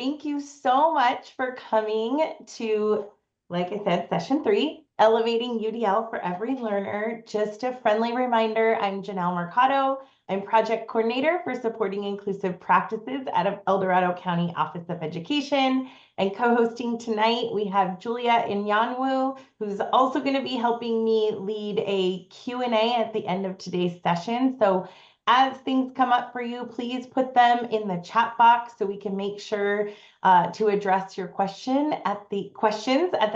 Thank you so much for coming to, like I said, session 3, Elevating UDL for Every Learner. Just a friendly reminder, I'm Janelle Mercado. I'm project coordinator for supporting inclusive practices out of El Dorado County Office of Education. And co-hosting tonight, we have Julia Inyanwu, who's also going to be helping me lead a Q&A at the end of today's session. So as things come up for you, please put them in the chat box so we can make sure to address your questions at the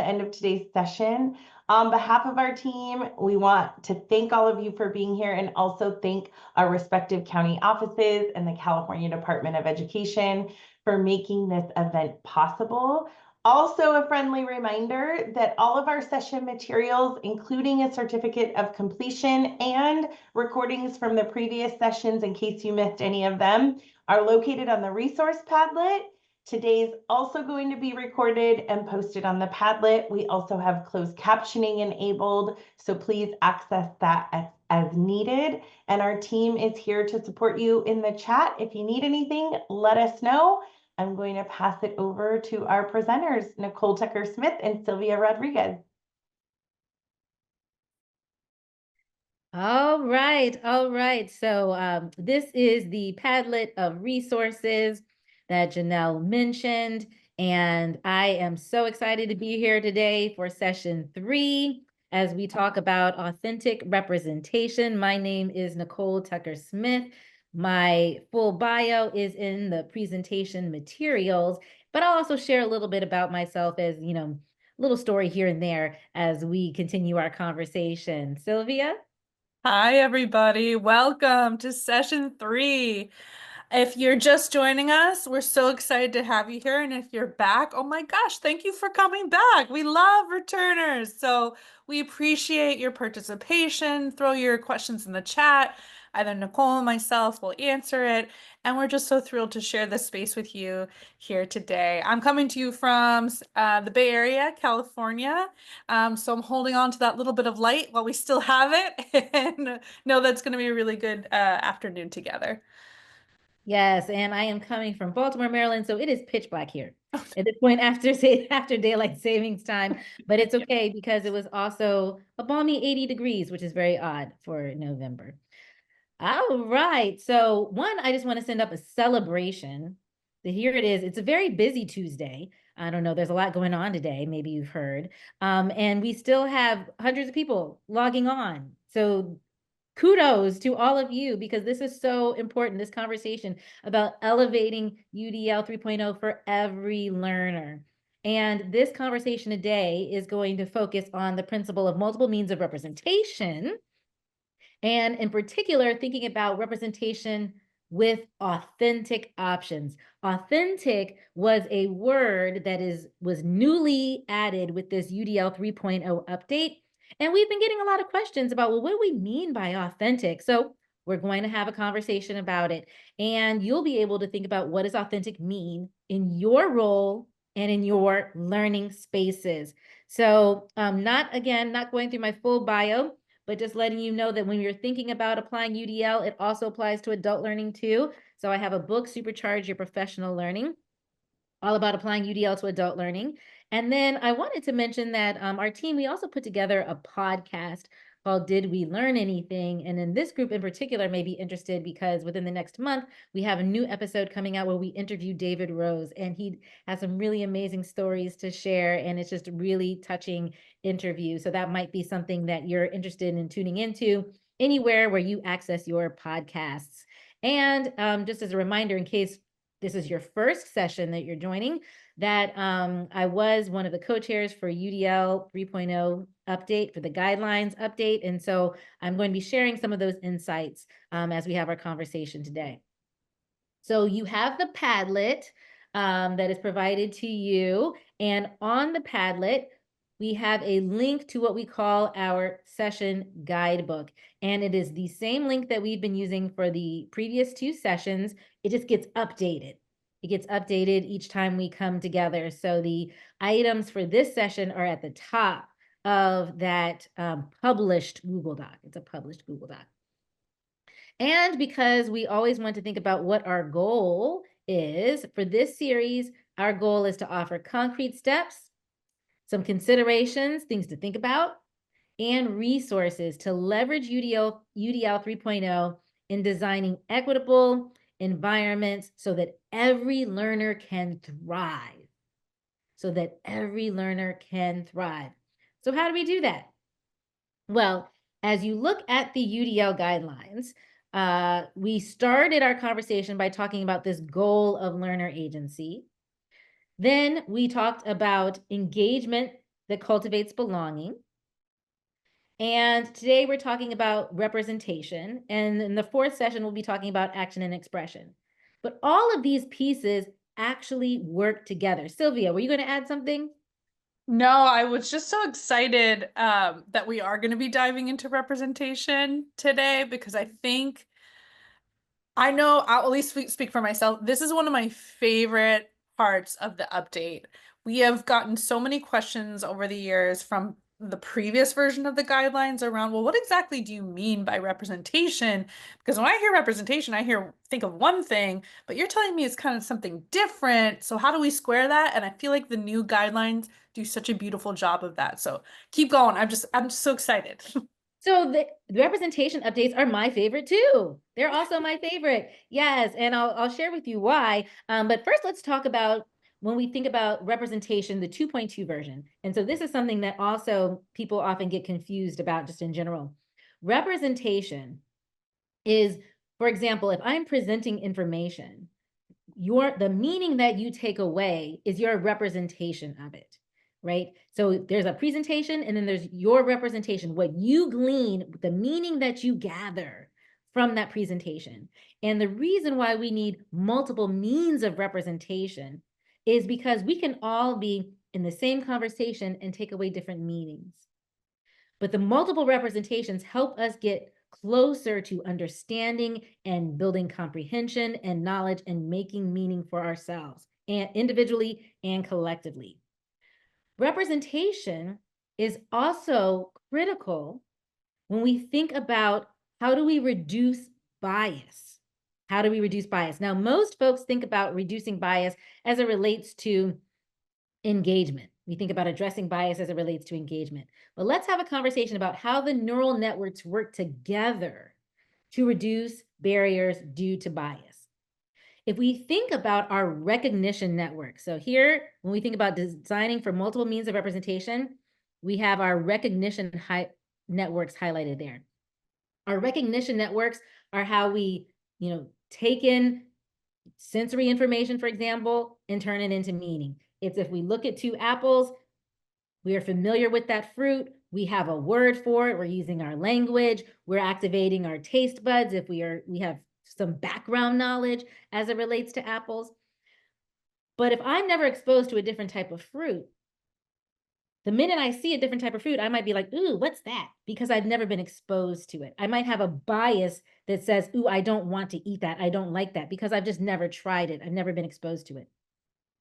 end of today's session. On behalf of our team, we want to thank all of you for being here and also thank our respective county offices and the California Department of Education for making this event possible. Also, a friendly reminder that all of our session materials, including a certificate of completion and recordings from the previous sessions, in case you missed any of them, are located on the resource Padlet. Today's also going to be recorded and posted on the Padlet. We also have closed captioning enabled, so please access that as needed. And our team is here to support you in the chat. If you need anything, let us know. I'm going to pass it over to our presenters, Nicole Tucker Smith and Sylvia Rodriguez. All right. So this is the Padlet of resources that Janelle mentioned, and I am so excited to be here today for session 3 as we talk about authentic representation. My name is Nicole Tucker Smith. My full bio is in the presentation materials, but I'll also share a little bit about myself as, little story here and there as we continue our conversation. Sylvia? Hi, everybody. Welcome to session 3. If you're just joining us, we're so excited to have you here. And if you're back, oh my gosh, thank you for coming back. We love returners. So we appreciate your participation. Throw your questions in the chat. Either Nicole or myself will answer it. And we're just so thrilled to share this space with you here today. I'm coming to you from the Bay Area, California. So I'm holding on to that little bit of light while we still have it. And know that's going to be a really good afternoon together. Yes, and I am coming from Baltimore, Maryland, so it is pitch black here at this point after daylight savings time, but it's okay because it was also a balmy 80 degrees, which is very odd for November. All right, so I just want to send up a celebration. Here it is. It's a very busy Tuesday. I don't know, there's a lot going on today, maybe you've heard, and we still have hundreds of people logging on. So kudos to all of you, because this is so important, this conversation about elevating UDL 3.0 for every learner. And this conversation today is going to focus on the principle of multiple means of representation, and in particular, thinking about representation with authentic options. Authentic was a word that was newly added with this UDL 3.0 update. And we've been getting a lot of questions about, well, what do we mean by authentic? So we're going to have a conversation about it. And you'll be able to think about what does authentic mean in your role and in your learning spaces. So not going through my full bio, but just letting you know that when you're thinking about applying UDL, it also applies to adult learning too. So I have a book, Supercharge Your Professional Learning, all about applying UDL to adult learning. And then I wanted to mention that our team, we also put together a podcast called Did We Learn Anything? And in this group in particular may be interested because within the next month, we have a new episode coming out where we interview David Rose, and he has some really amazing stories to share. And it's just a really touching interview. So that might be something that you're interested in tuning into anywhere where you access your podcasts. And just as a reminder, in case this is your first session that you're joining, that I was one of the co-chairs for UDL 3.0 update, for the guidelines update. And so I'm going to be sharing some of those insights as we have our conversation today. So you have the Padlet that is provided to you. And on the Padlet, we have a link to what we call our session guidebook. And it is the same link that we've been using for the previous 2 sessions. It just gets updated. It gets updated each time we come together. So the items for this session are at the top of that published Google Doc. It's a published Google Doc. And because we always want to think about what our goal is for this series, our goal is to offer concrete steps, some considerations, things to think about, and resources to leverage UDL 3.0 in designing equitable environments so that every learner can thrive. So that every learner can thrive. So how do we do that? Well, as you look at the UDL guidelines, we started our conversation by talking about this goal of learner agency. Then we talked about engagement that cultivates belonging. And today we're talking about representation. And in the fourth session, we'll be talking about action and expression. But all of these pieces actually work together. Sylvia, were you going to add something? No, I was just so excited that we are going to be diving into representation today, because I know, I'll at least speak for myself. This is one of my favorite parts of the update. We have gotten so many questions over the years from the previous version of the guidelines around, well, what exactly do you mean by representation? Because when I hear representation, think of one thing, but you're telling me it's kind of something different. So how do we square that? And I feel like the new guidelines do such a beautiful job of that. So keep going. I'm just so excited. So the representation updates are my favorite too. They're also my favorite. Yes, and I'll share with you why. But first, let's talk about when we think about representation, the 2.2 version. And so this is something that also people often get confused about just in general. Representation is, for example, if I'm presenting information, the meaning that you take away is your representation of it, right? So there's a presentation and then there's your representation, what you glean, the meaning that you gather from that presentation. And the reason why we need multiple means of representation is because we can all be in the same conversation and take away different meanings. But the multiple representations help us get closer to understanding and building comprehension and knowledge and making meaning for ourselves, and individually and collectively. Representation is also critical when we think about how do we reduce bias? How do we reduce bias? Now, most folks think about reducing bias as it relates to engagement. We think about addressing bias as it relates to engagement. But let's have a conversation about how the neural networks work together to reduce barriers due to bias. If we think about our recognition network, so here, when we think about designing for multiple means of representation, we have our recognition networks highlighted there. Our recognition networks are how we, take in sensory information, for example, and turn it into meaning. It's if we look at two apples, we are familiar with that fruit, we have a word for it, we're using our language, we're activating our taste buds if we have some background knowledge as it relates to apples. But if I'm never exposed to a different type of fruit, the minute I see a different type of fruit, I might be like, ooh, what's that? Because I've never been exposed to it. I might have a bias that says, ooh, I don't want to eat that. I don't like that because I've just never tried it. I've never been exposed to it.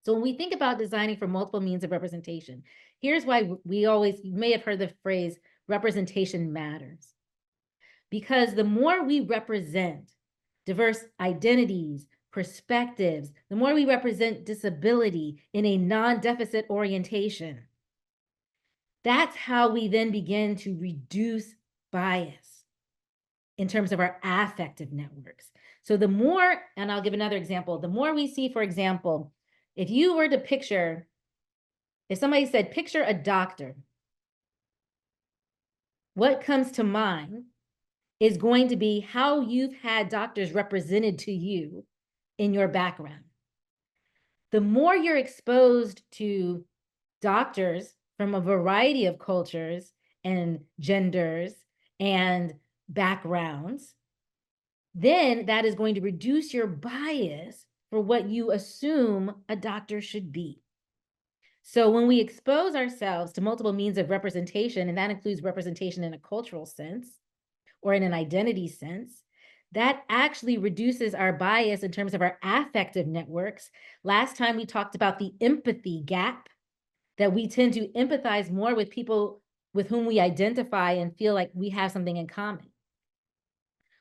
So when we think about designing for multiple means of representation, here's why you may have heard the phrase, representation matters. Because the more we represent diverse identities, perspectives, the more we represent disability in a non-deficit orientation, that's how we then begin to reduce bias in terms of our affective networks. So the more, and I'll give another example, the more we see, for example, if you were to picture, if somebody said, picture a doctor, what comes to mind is going to be how you've had doctors represented to you in your background. The more you're exposed to doctors from a variety of cultures and genders and backgrounds, then that is going to reduce your bias for what you assume a doctor should be. So when we expose ourselves to multiple means of representation, and that includes representation in a cultural sense or in an identity sense, that actually reduces our bias in terms of our affective networks. Last time we talked about the empathy gap, that we tend to empathize more with people with whom we identify and feel like we have something in common.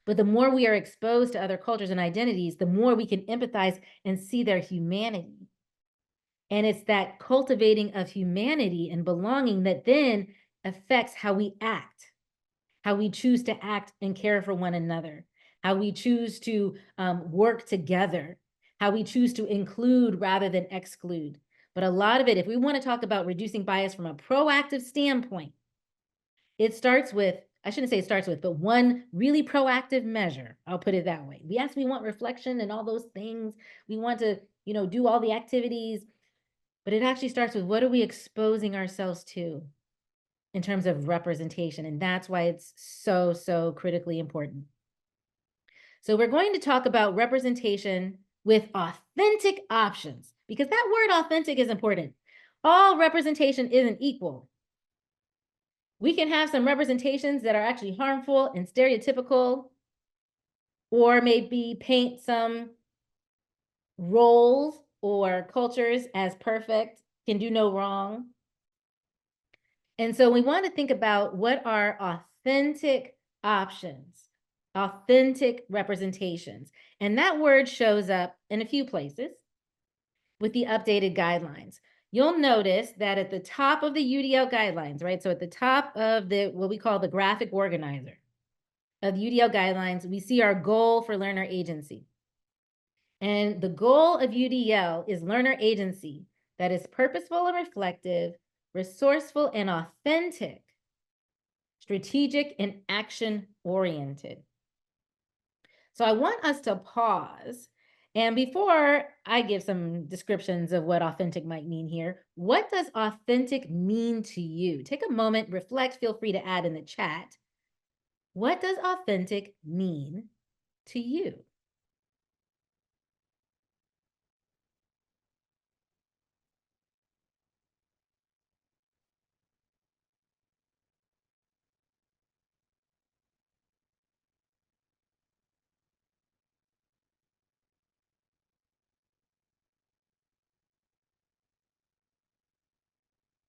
But the more we are exposed to other cultures and identities, the more we can empathize and see their humanity. And it's that cultivating of humanity and belonging that then affects how we act, how we choose to act and care for one another, how we choose to work together, how we choose to include rather than exclude. But a lot of it, if we want to talk about reducing bias from a proactive standpoint, it starts with, I shouldn't say it starts with, but one really proactive measure. I'll put it that way. Yes, we want reflection and all those things. We want to, do all the activities, but it actually starts with what are we exposing ourselves to in terms of representation? And that's why it's so, so critically important. So we're going to talk about representation with authentic options, because that word authentic is important. All representation isn't equal. We can have some representations that are actually harmful and stereotypical, or maybe paint some roles or cultures as perfect, can do no wrong. And so we want to think about what are authentic options, authentic representations. And that word shows up in a few places with the updated guidelines. You'll notice that at the top of the UDL guidelines, right? So at the top of what we call the graphic organizer of UDL guidelines, we see our goal for learner agency. And the goal of UDL is learner agency that is purposeful and reflective, resourceful and authentic, strategic and action-oriented. So I want us to pause. And before I give some descriptions of what authentic might mean here, what does authentic mean to you? Take a moment, reflect, feel free to add in the chat. What does authentic mean to you?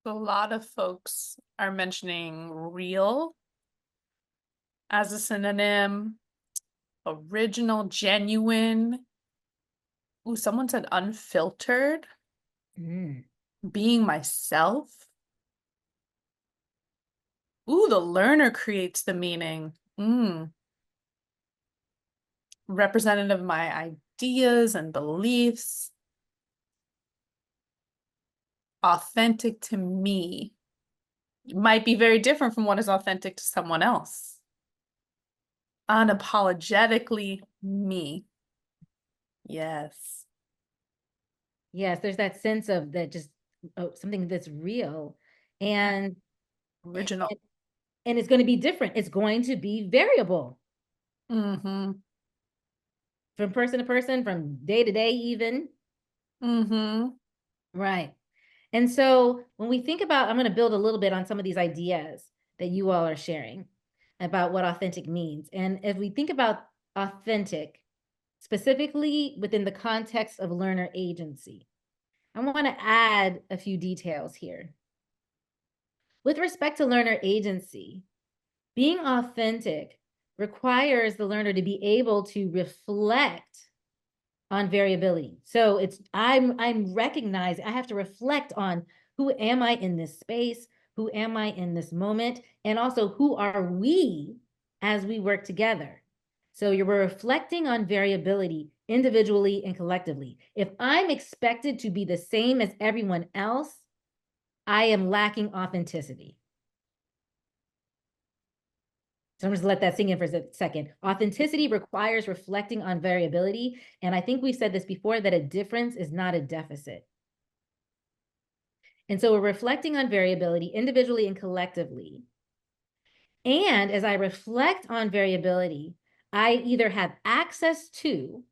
A lot of folks are mentioning real as a synonym, original, genuine. Ooh, someone said unfiltered, being myself. Ooh, the learner creates the meaning. Representative of my ideas and beliefs. Authentic to me might be very different from what is authentic to someone else. Unapologetically me. Yes. Yes, there's that sense of that just something that's real and Original. And it's going to be different. It's going to be variable. Mm-hmm. From person to person, from day to day even. Mm-hmm. Right. And so when we think about, I'm going to build a little bit on some of these ideas that you all are sharing about what authentic means. And if we think about authentic, specifically within the context of learner agency, I want to add a few details here. With respect to learner agency, being authentic requires the learner to be able to reflect on variability. So I'm recognizing I have to reflect on who am I in this space, who am I in this moment, and also who are we as we work together. So you're reflecting on variability individually and collectively. If I'm expected to be the same as everyone else, I am lacking authenticity. So I'm just let that sink in for a second. Authenticity requires reflecting on variability. And I think we've said this before, that a difference is not a deficit. And so we're reflecting on variability individually and collectively. And as I reflect on variability, I either have access to,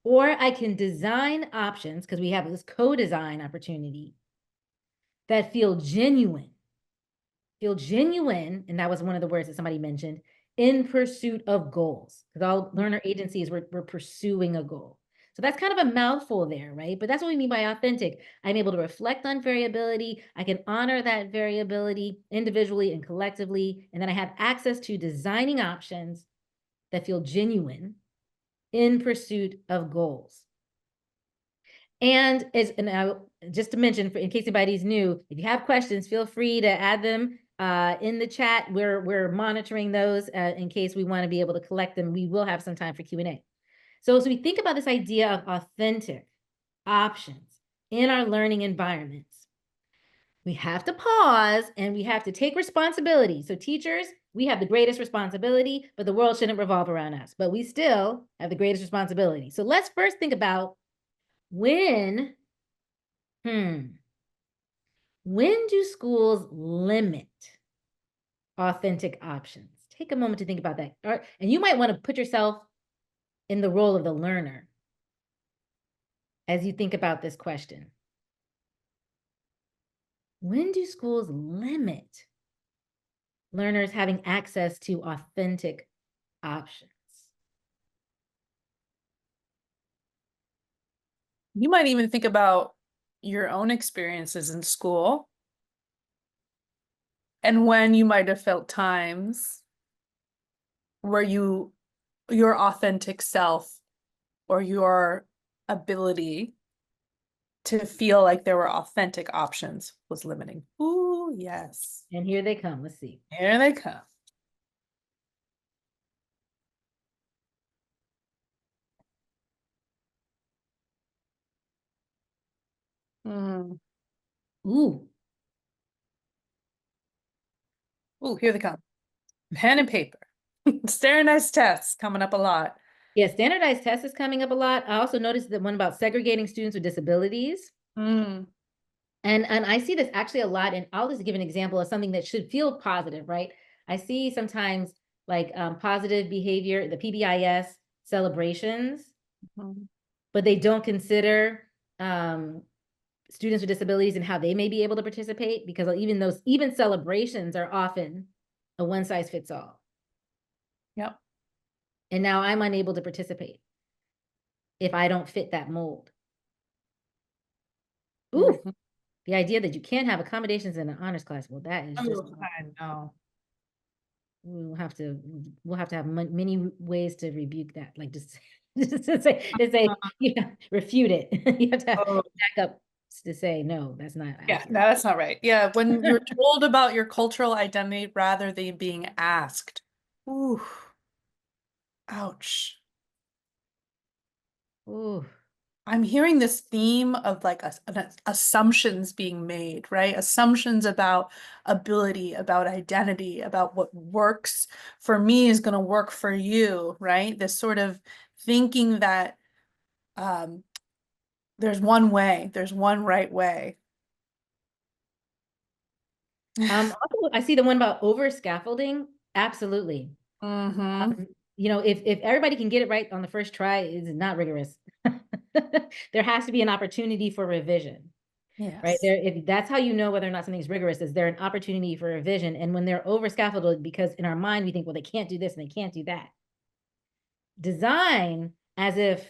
or I can design options, because we have this co-design opportunity, that feel genuine, and that was one of the words that somebody mentioned, in pursuit of goals. Because all learner agencies, we're pursuing a goal. So that's kind of a mouthful there, right? But that's what we mean by authentic. I'm able to reflect on variability. I can honor that variability individually and collectively. And then I have access to designing options that feel genuine in pursuit of goals. And just to mention, in case anybody's new, if you have questions, feel free to add them in the chat. We're monitoring those in case we want to be able to collect them. We will have some time for Q&A. So as we think about this idea of authentic options in our learning environments, we have to pause and we have to take responsibility. So teachers, we have the greatest responsibility, but the world shouldn't revolve around us. But we still have the greatest responsibility. So let's first think about when do schools limit authentic options? Take a moment to think about that. And you might want to put yourself in the role of the learner as you think about this question. When do schools limit learners having access to authentic options? You might even think about your own experiences in school and when you might have felt times where your authentic self or your ability to feel like there were authentic options was limiting. Ooh, yes. And here they come. Let's see. Here they come. Ooh. Ooh, here they come. Pen and paper. Standardized tests coming up a lot. Yeah, standardized tests is coming up a lot. I also noticed that one about segregating students with disabilities. And I see this actually a lot, and I'll just give an example of something that should feel positive, right? I see sometimes like positive behavior, the PBIS celebrations, but they don't consider students with disabilities and how they may be able to participate, because even celebrations are often a one size fits all. Yep. And now I'm unable to participate if I don't fit that mold. Ooh, the idea that you can't have accommodations in an honors class. Well, that is just, I know. we'll have to have many ways to rebuke that. Like just to say, yeah, refute it. You have to have backup to say, no, that's not Yeah, accurate. no, that's not right. Yeah, when you're told about your cultural identity rather than being asked. Ooh. Ouch. Ooh. I'm hearing this theme of like assumptions being made, right? Assumptions about ability, about identity, about what works for me is going to work for you, right? This sort of thinking that there's one way, there's one right way. Also, I see the one about over scaffolding. Absolutely. If everybody can get it right on the first try, it's not rigorous. There has to be an opportunity for revision. Yes. Right there, if that's how you know whether or not something's rigorous, is there an opportunity for revision? And when they're over scaffolded, because in our mind we think, well, they can't do this and they can't do that. Design as if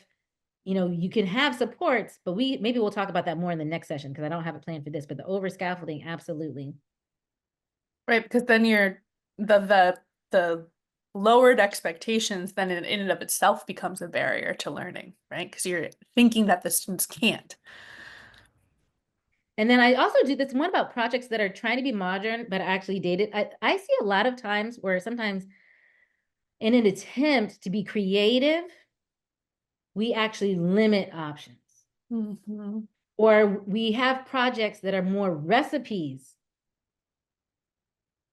you can have supports, but maybe we'll talk about that more in the next session because I don't have a plan for this. But the over scaffolding, absolutely. Right, because then you're the lowered expectations then in and of itself becomes a barrier to learning, right? Because you're thinking that the students can't. And then I also do this one about projects that are trying to be modern, but actually dated. I see a lot of times where sometimes in an attempt to be creative, we actually limit options. Or we have projects that are more recipes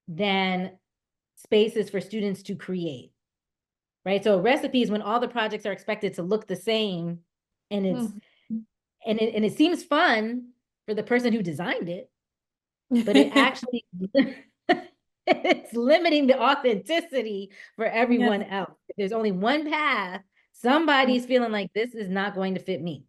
than spaces for students to create, right? So recipes, when all the projects are expected to look the same, and it seems fun for the person who designed it, but it actually it's limiting the authenticity for everyone else. If there's only one path, somebody's feeling like this is not going to fit me.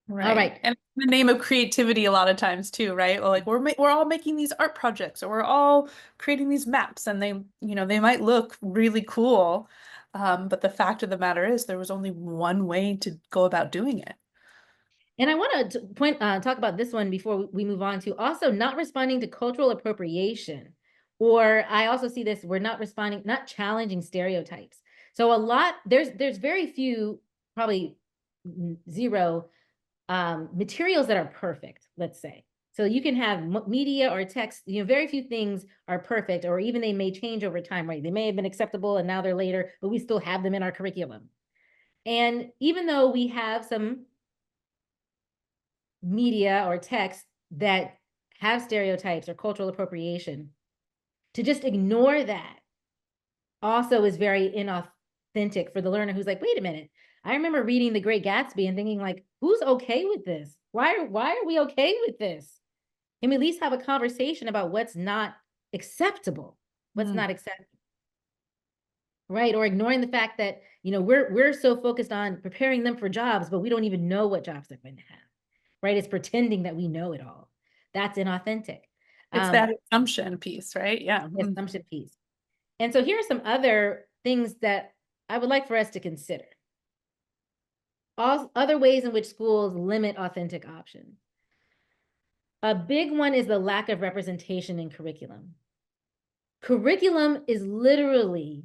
Right. All right. And in the name of creativity a lot of times too, right? Well, like we're all making these art projects or we're all creating these maps and they might look really cool. But the fact of the matter is there was only one way to go about doing it. And I want to talk about this one before we move on to also not responding to cultural appropriation. Or I also see this, we're not challenging stereotypes. So there's very few, probably zero materials that are perfect, let's say. So you can have media or text, very few things are perfect, or even they may change over time, right? They may have been acceptable and now they're later, but we still have them in our curriculum. And even though we have some media or text that have stereotypes or cultural appropriation, to just ignore that also is very inauthentic for the learner who's like, wait a minute, I remember reading The Great Gatsby and thinking like, who's okay with this? Why are we okay with this? Can we at least have a conversation about what's not acceptable? What's not acceptable? Right? Or ignoring the fact that, we're so focused on preparing them for jobs, but we don't even know what jobs they're going to have. Right? It's pretending that we know it all. That's inauthentic. It's that assumption piece, right? Yeah. Assumption piece. And so here are some other things that I would like for us to consider. All other ways in which schools limit authentic options. A big one is the lack of representation in curriculum. Curriculum is literally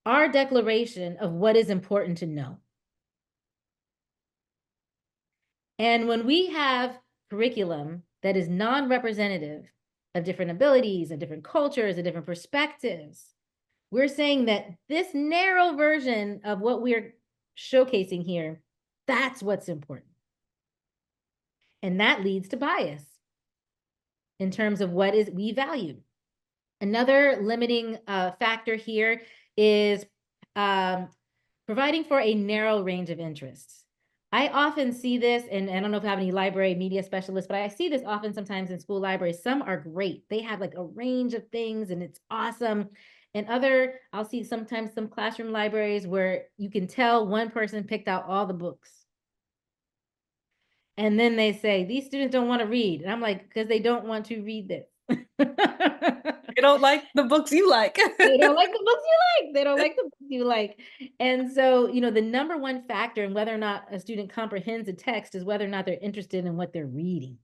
our declaration of what is important to know. And when we have curriculum that is non-representative of different abilities and different cultures and different perspectives, we're saying that this narrow version of what we're showcasing here, that's what's important. And that leads to bias in terms of what is we value. Another limiting factor here is providing for a narrow range of interests. I often see this, and I don't know if I have any library media specialists, but I see this often sometimes in school libraries. Some are great. They have like a range of things and it's awesome. And I'll see sometimes some classroom libraries where you can tell one person picked out all the books. And then they say, these students don't want to read. And I'm like, because they don't want to read this. They don't like the books you like. They don't like the books you like. They don't like the books you like. And so, the number one factor in whether or not a student comprehends a text is whether or not they're interested in what they're reading.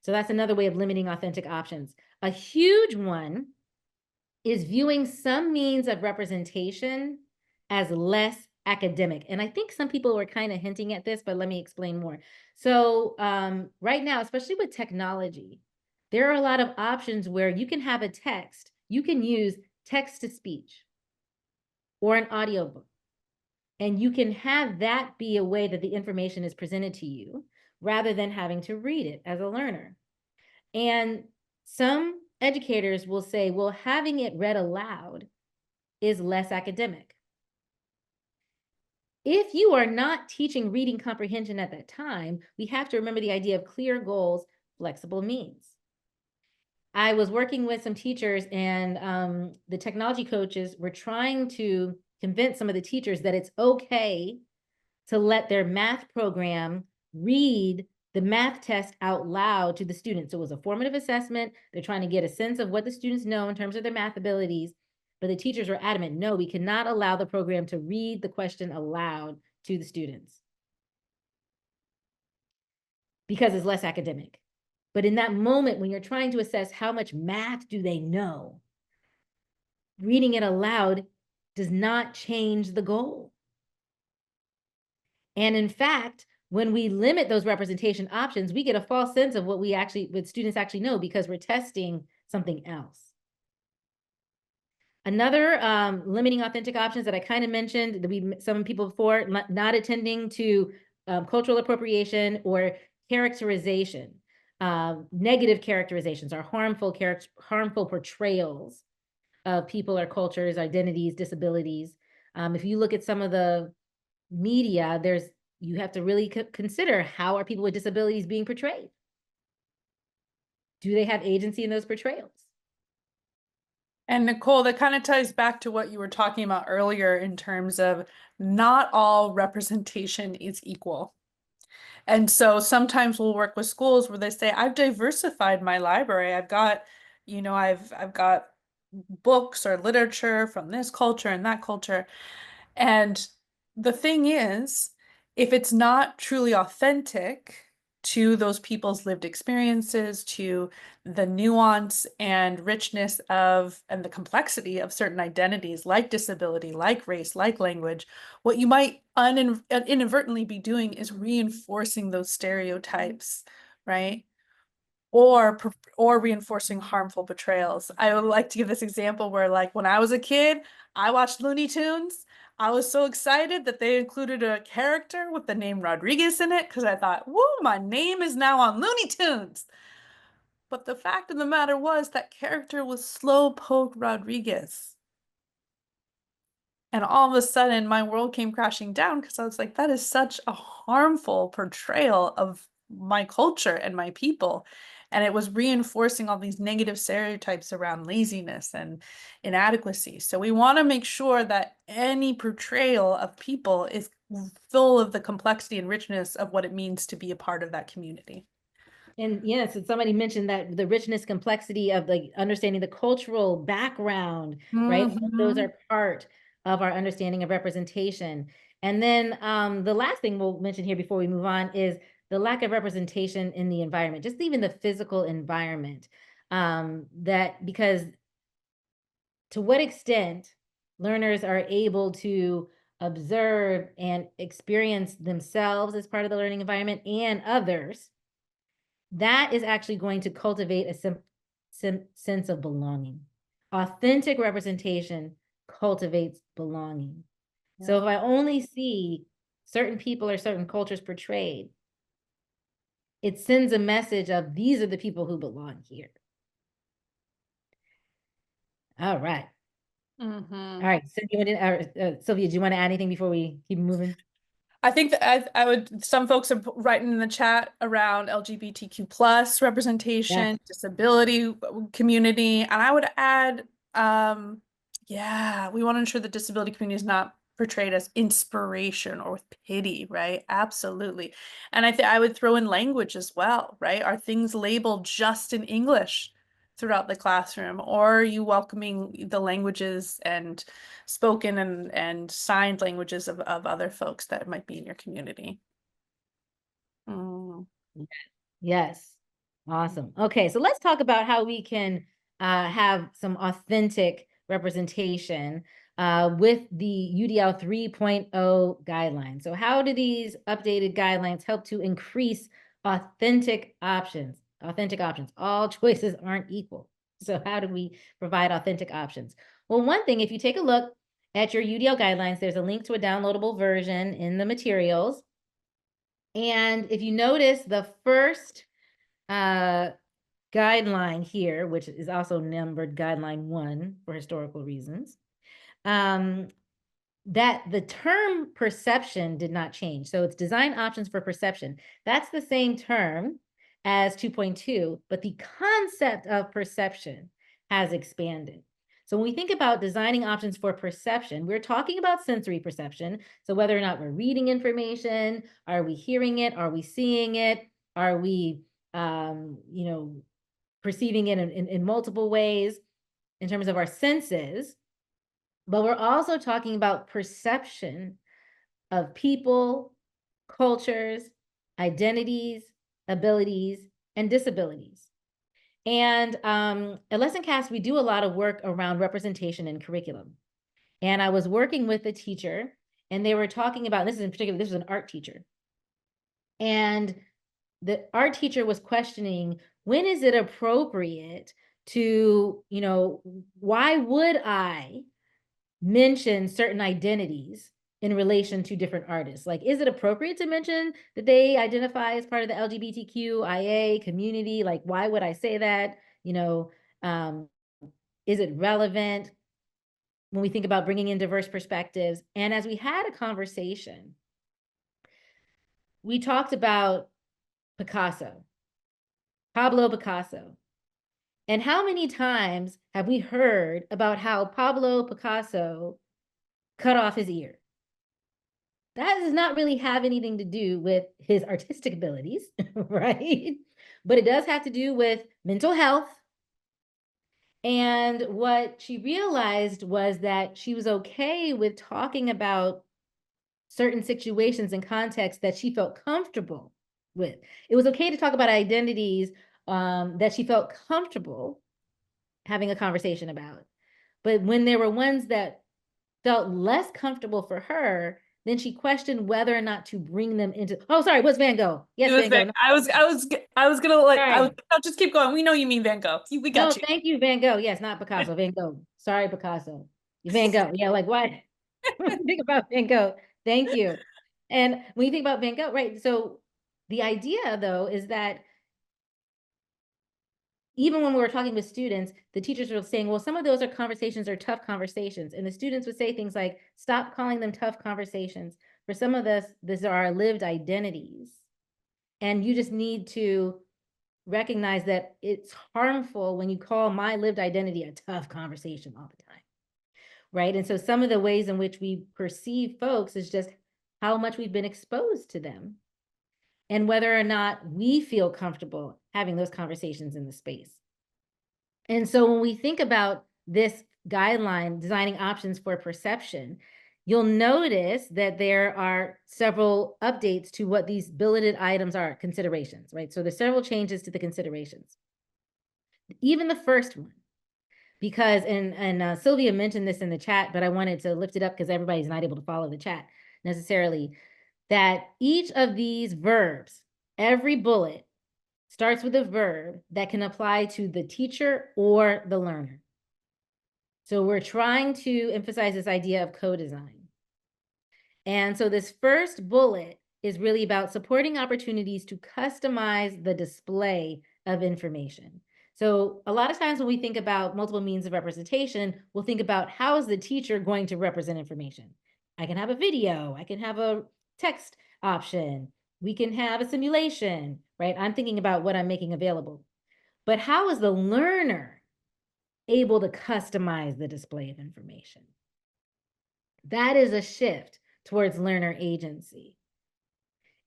So that's another way of limiting authentic options. A huge one is viewing some means of representation as less academic. And I think some people were kind of hinting at this, but let me explain more. So right now, especially with technology, there are a lot of options where you can have a text. You can use text to speech or an audiobook. And you can have that be a way that the information is presented to you rather than having to read it as a learner. And some educators will say, well, having it read aloud is less academic. If you are not teaching reading comprehension at that time, we have to remember the idea of clear goals, flexible means. I was working with some teachers and the technology coaches were trying to convince some of the teachers that it's okay to let their math program read the math test out loud to the students. So it was a formative assessment. They're trying to get a sense of what the students know in terms of their math abilities. But the teachers were adamant, no, we cannot allow the program to read the question aloud to the students because it's less academic. But in that moment, when you're trying to assess how much math do they know, reading it aloud does not change the goal. And in fact, when we limit those representation options, we get a false sense of what students actually know because we're testing something else. Another limiting authentic options that I kind of mentioned, that some people before, not attending to cultural appropriation or characterization. Negative characterizations are harmful portrayals of people or cultures, identities, disabilities. If you look at some of the media, you have to really consider how are people with disabilities being portrayed? Do they have agency in those portrayals? And Nicole, that kind of ties back to what you were talking about earlier in terms of not all representation is equal. And so sometimes we'll work with schools where they say, I've diversified my library. I've got, I've got books or literature from this culture and that culture. And the thing is, if it's not truly authentic to those people's lived experiences, to the nuance and richness of, and the complexity of certain identities like disability, like race, like language, what you might inadvertently be doing is reinforcing those stereotypes, right? Or reinforcing harmful portrayals. I would like to give this example where, like, when I was a kid, I watched Looney Tunes. I was so excited that they included a character with the name Rodriguez in it because I thought, woo, my name is now on Looney Tunes. But the fact of the matter was that character was Slowpoke Rodriguez. And all of a sudden, my world came crashing down because I was like, that is such a harmful portrayal of my culture and my people. And it was reinforcing all these negative stereotypes around laziness and inadequacy. So we want to make sure that any portrayal of people is full of the complexity and richness of what it means to be a part of that community. And yes, and somebody mentioned that the richness, complexity of like understanding the cultural background, right? Those are part of our understanding of representation. And then the last thing we'll mention here before we move on is the lack of representation in the environment, just even the physical environment. Because to what extent learners are able to observe and experience themselves as part of the learning environment and others, that is actually going to cultivate a sense of belonging. Authentic representation cultivates belonging. Yeah. So if I only see certain people or certain cultures portrayed, it sends a message of these are the people who belong here. All right. Mm-hmm. All right. Sylvia, do you want to add anything before we keep moving? I think that I would, some folks are writing in the chat around LGBTQ plus representation, disability community, and I would add, yeah, we want to ensure the disability community is not portrayed as inspiration or with pity, right? Absolutely. And I would throw in language as well, right? Are things labeled just in English throughout the classroom, or are you welcoming the languages and spoken and signed languages of other folks that might be in your community? Yes. Awesome. Okay, so let's talk about how we can have some authentic representation with the UDL 3.0 guidelines. So how do these updated guidelines help to increase authentic options? Authentic options. All choices aren't equal. So how do we provide authentic options? Well, one thing, if you take a look at your UDL guidelines, there's a link to a downloadable version in the materials. And if you notice the first guideline here, which is also numbered guideline 1 for historical reasons, that the term perception did not change. So it's design options for perception. That's the same term as 2.2, but the concept of perception has expanded. So when we think about designing options for perception, we're talking about sensory perception. So whether or not we're reading information, are we hearing it? Are we seeing it? Are we, perceiving it in multiple ways in terms of our senses? But we're also talking about perception of people, cultures, identities, abilities, and disabilities. And at Lessoncast, we do a lot of work around representation in curriculum. And I was working with a teacher, and they were talking about, this was an art teacher. And the art teacher was questioning, when is it appropriate to, why would I mention certain identities in relation to different artists? Like, is it appropriate to mention that they identify as part of the LGBTQIA community? Like, why would I say that? Is it relevant when we think about bringing in diverse perspectives? And as we had a conversation, we talked about Pablo Picasso. And how many times have we heard about how Pablo Picasso cut off his ear? That does not really have anything to do with his artistic abilities, right? But it does have to do with mental health. And what she realized was that she was okay with talking about certain situations and contexts that she felt comfortable with. It was okay to talk about identities that she felt comfortable having a conversation about. But when there were ones that felt less comfortable for her, then she questioned whether or not to bring them into, oh, sorry, what's Van Gogh? Yes, Van Gogh. I was gonna like, Sorry. no, just keep going. We know you mean Van Gogh. We No, got you. thank you, Van Gogh. Yes, not Picasso, Van Gogh. Sorry, Picasso. Van Gogh. Yeah, like what? Think about Van Gogh. Thank you. And when you think about Van Gogh, right? So the idea, though, is that even when we were talking with students, the teachers were saying, well, some of those are conversations or tough conversations. And the students would say things like, stop calling them tough conversations. For some of us, these are our lived identities. And you just need to recognize that it's harmful when you call my lived identity a tough conversation all the time, right? And so some of the ways in which we perceive folks is just how much we've been exposed to them and whether or not we feel comfortable having those conversations in the space. And so when we think about this guideline, designing options for perception, you'll notice that there are several updates to what these billeted items are, considerations, right? So there's several changes to the considerations. Even the first one, because, and Sylvia mentioned this in the chat, but I wanted to lift it up because everybody's not able to follow the chat necessarily, that each of these verbs, every bullet starts with a verb that can apply to the teacher or the learner. So we're trying to emphasize this idea of co-design. And so this first bullet is really about supporting opportunities to customize the display of information. So a lot of times when we think about multiple means of representation, we'll think about how is the teacher going to represent information? I can have a video, I can have a text option, we can have a simulation, right? I'm thinking about what I'm making available. But how is the learner able to customize the display of information? That is a shift towards learner agency.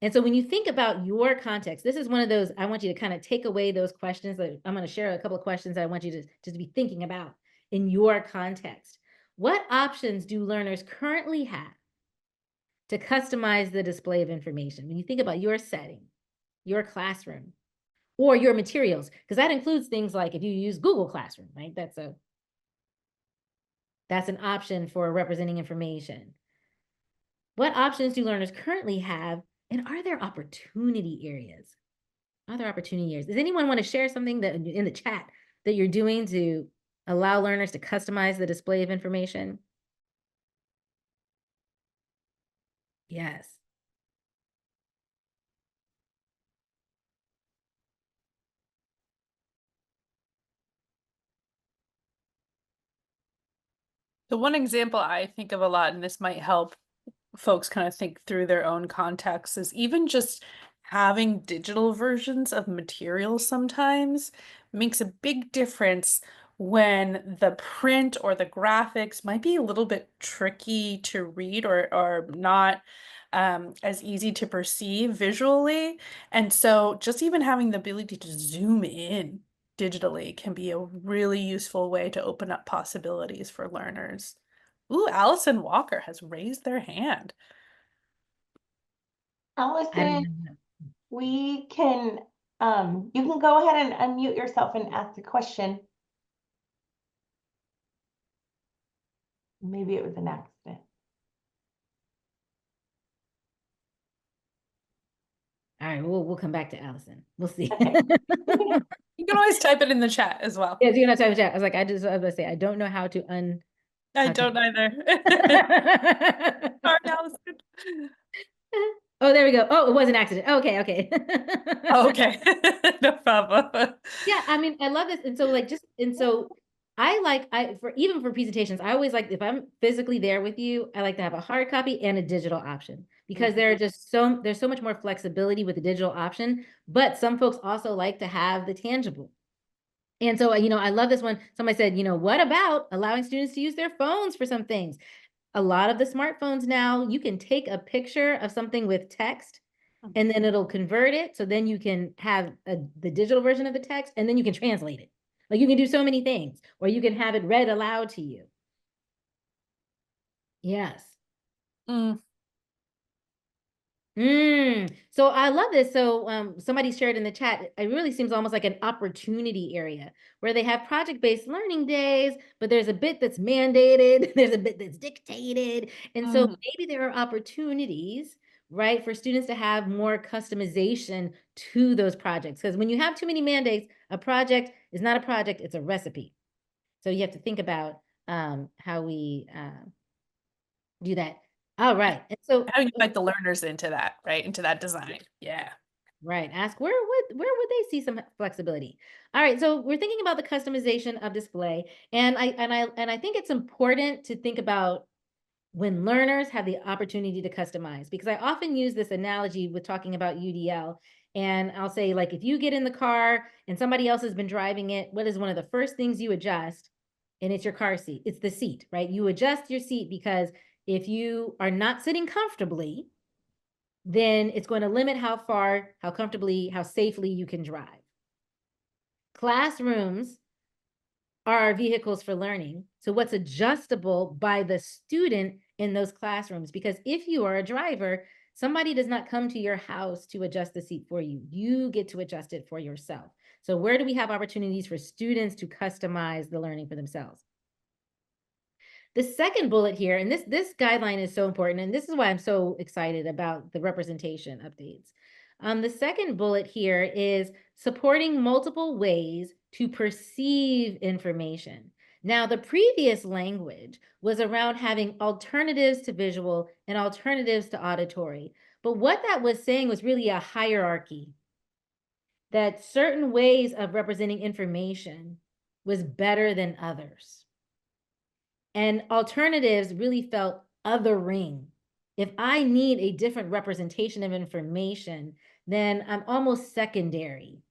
And so when you think about your context, this is one of those, I want you to kind of take away those questions. That I'm going to share a couple of questions that I want you to just be thinking about in your context. What options do learners currently have to customize the display of information? When you think about your setting, your classroom, or your materials, because that includes things like if you use Google Classroom, right? That's an option for representing information. What options do learners currently have, and are there opportunity areas? Are there opportunity areas? Does anyone want to share something that in the chat that you're doing to allow learners to customize the display of information? Yes. The one example I think of a lot, and this might help folks kind of think through their own context, is even just having digital versions of materials sometimes makes a big difference when the print or the graphics might be a little bit tricky to read or not as easy to perceive visually. And so just even having the ability to zoom in digitally can be a really useful way to open up possibilities for learners. Ooh, Allison Walker has raised their hand. Allison, we can, you can go ahead and unmute yourself and ask the question. Maybe it was an accident. All right, we'll come back to Allison. We'll see. You can always type it in the chat as well. Yes, you're not typing chat. I was going to say, I don't know how to I don't either. Sorry, Allison. Oh, there we go. Oh, it was an accident. Okay, okay. Oh, okay. No problem. Yeah, I mean, I love this. And so even for presentations, I always like, if I'm physically there with you, I like to have a hard copy and a digital option, because there's so much more flexibility with the digital option, but some folks also like to have the tangible. And so, I love this one. Somebody said, what about allowing students to use their phones for some things? A lot of the smartphones now, you can take a picture of something with text and then it'll convert it. So then you can have the digital version of the text and then you can translate it. Like you can do so many things, or you can have it read aloud to you. Yes. So I love this. So somebody shared in the chat, it really seems almost like an opportunity area where they have project-based learning days, but there's a bit that's mandated, there's a bit that's dictated. And so maybe there are opportunities, right, for students to have more customization to those projects. Because when you have too many mandates, a project is not a project, it's a recipe. So you have to think about how we do that. All right. And so How you invite the learners into that, right? Into that design. Yeah. right. Ask where would they see some flexibility? All right. So we're thinking about the customization of display. And I think it's important to think about when learners have the opportunity to customize, because I often use this analogy with talking about UDL. And I'll say, like, if you get in the car and somebody else has been driving it, what is one of the first things you adjust? And it's your car seat. It's the seat, right? You adjust your seat because if you are not sitting comfortably, then it's going to limit how far, how comfortably, how safely you can drive. Classrooms are vehicles for learning. So what's adjustable by the student in those classrooms? Because if you are a driver, somebody does not come to your house to adjust the seat for you. You get to adjust it for yourself. So where do we have opportunities for students to customize the learning for themselves? The second bullet here, and this guideline is so important, and this is why I'm so excited about the representation updates. The second bullet here is supporting multiple ways to perceive information. Now, the previous language was around having alternatives to visual and alternatives to auditory. But what that was saying was really a hierarchy, that certain ways of representing information was better than others. And alternatives really felt othering. If I need a different representation of information, then I'm almost secondary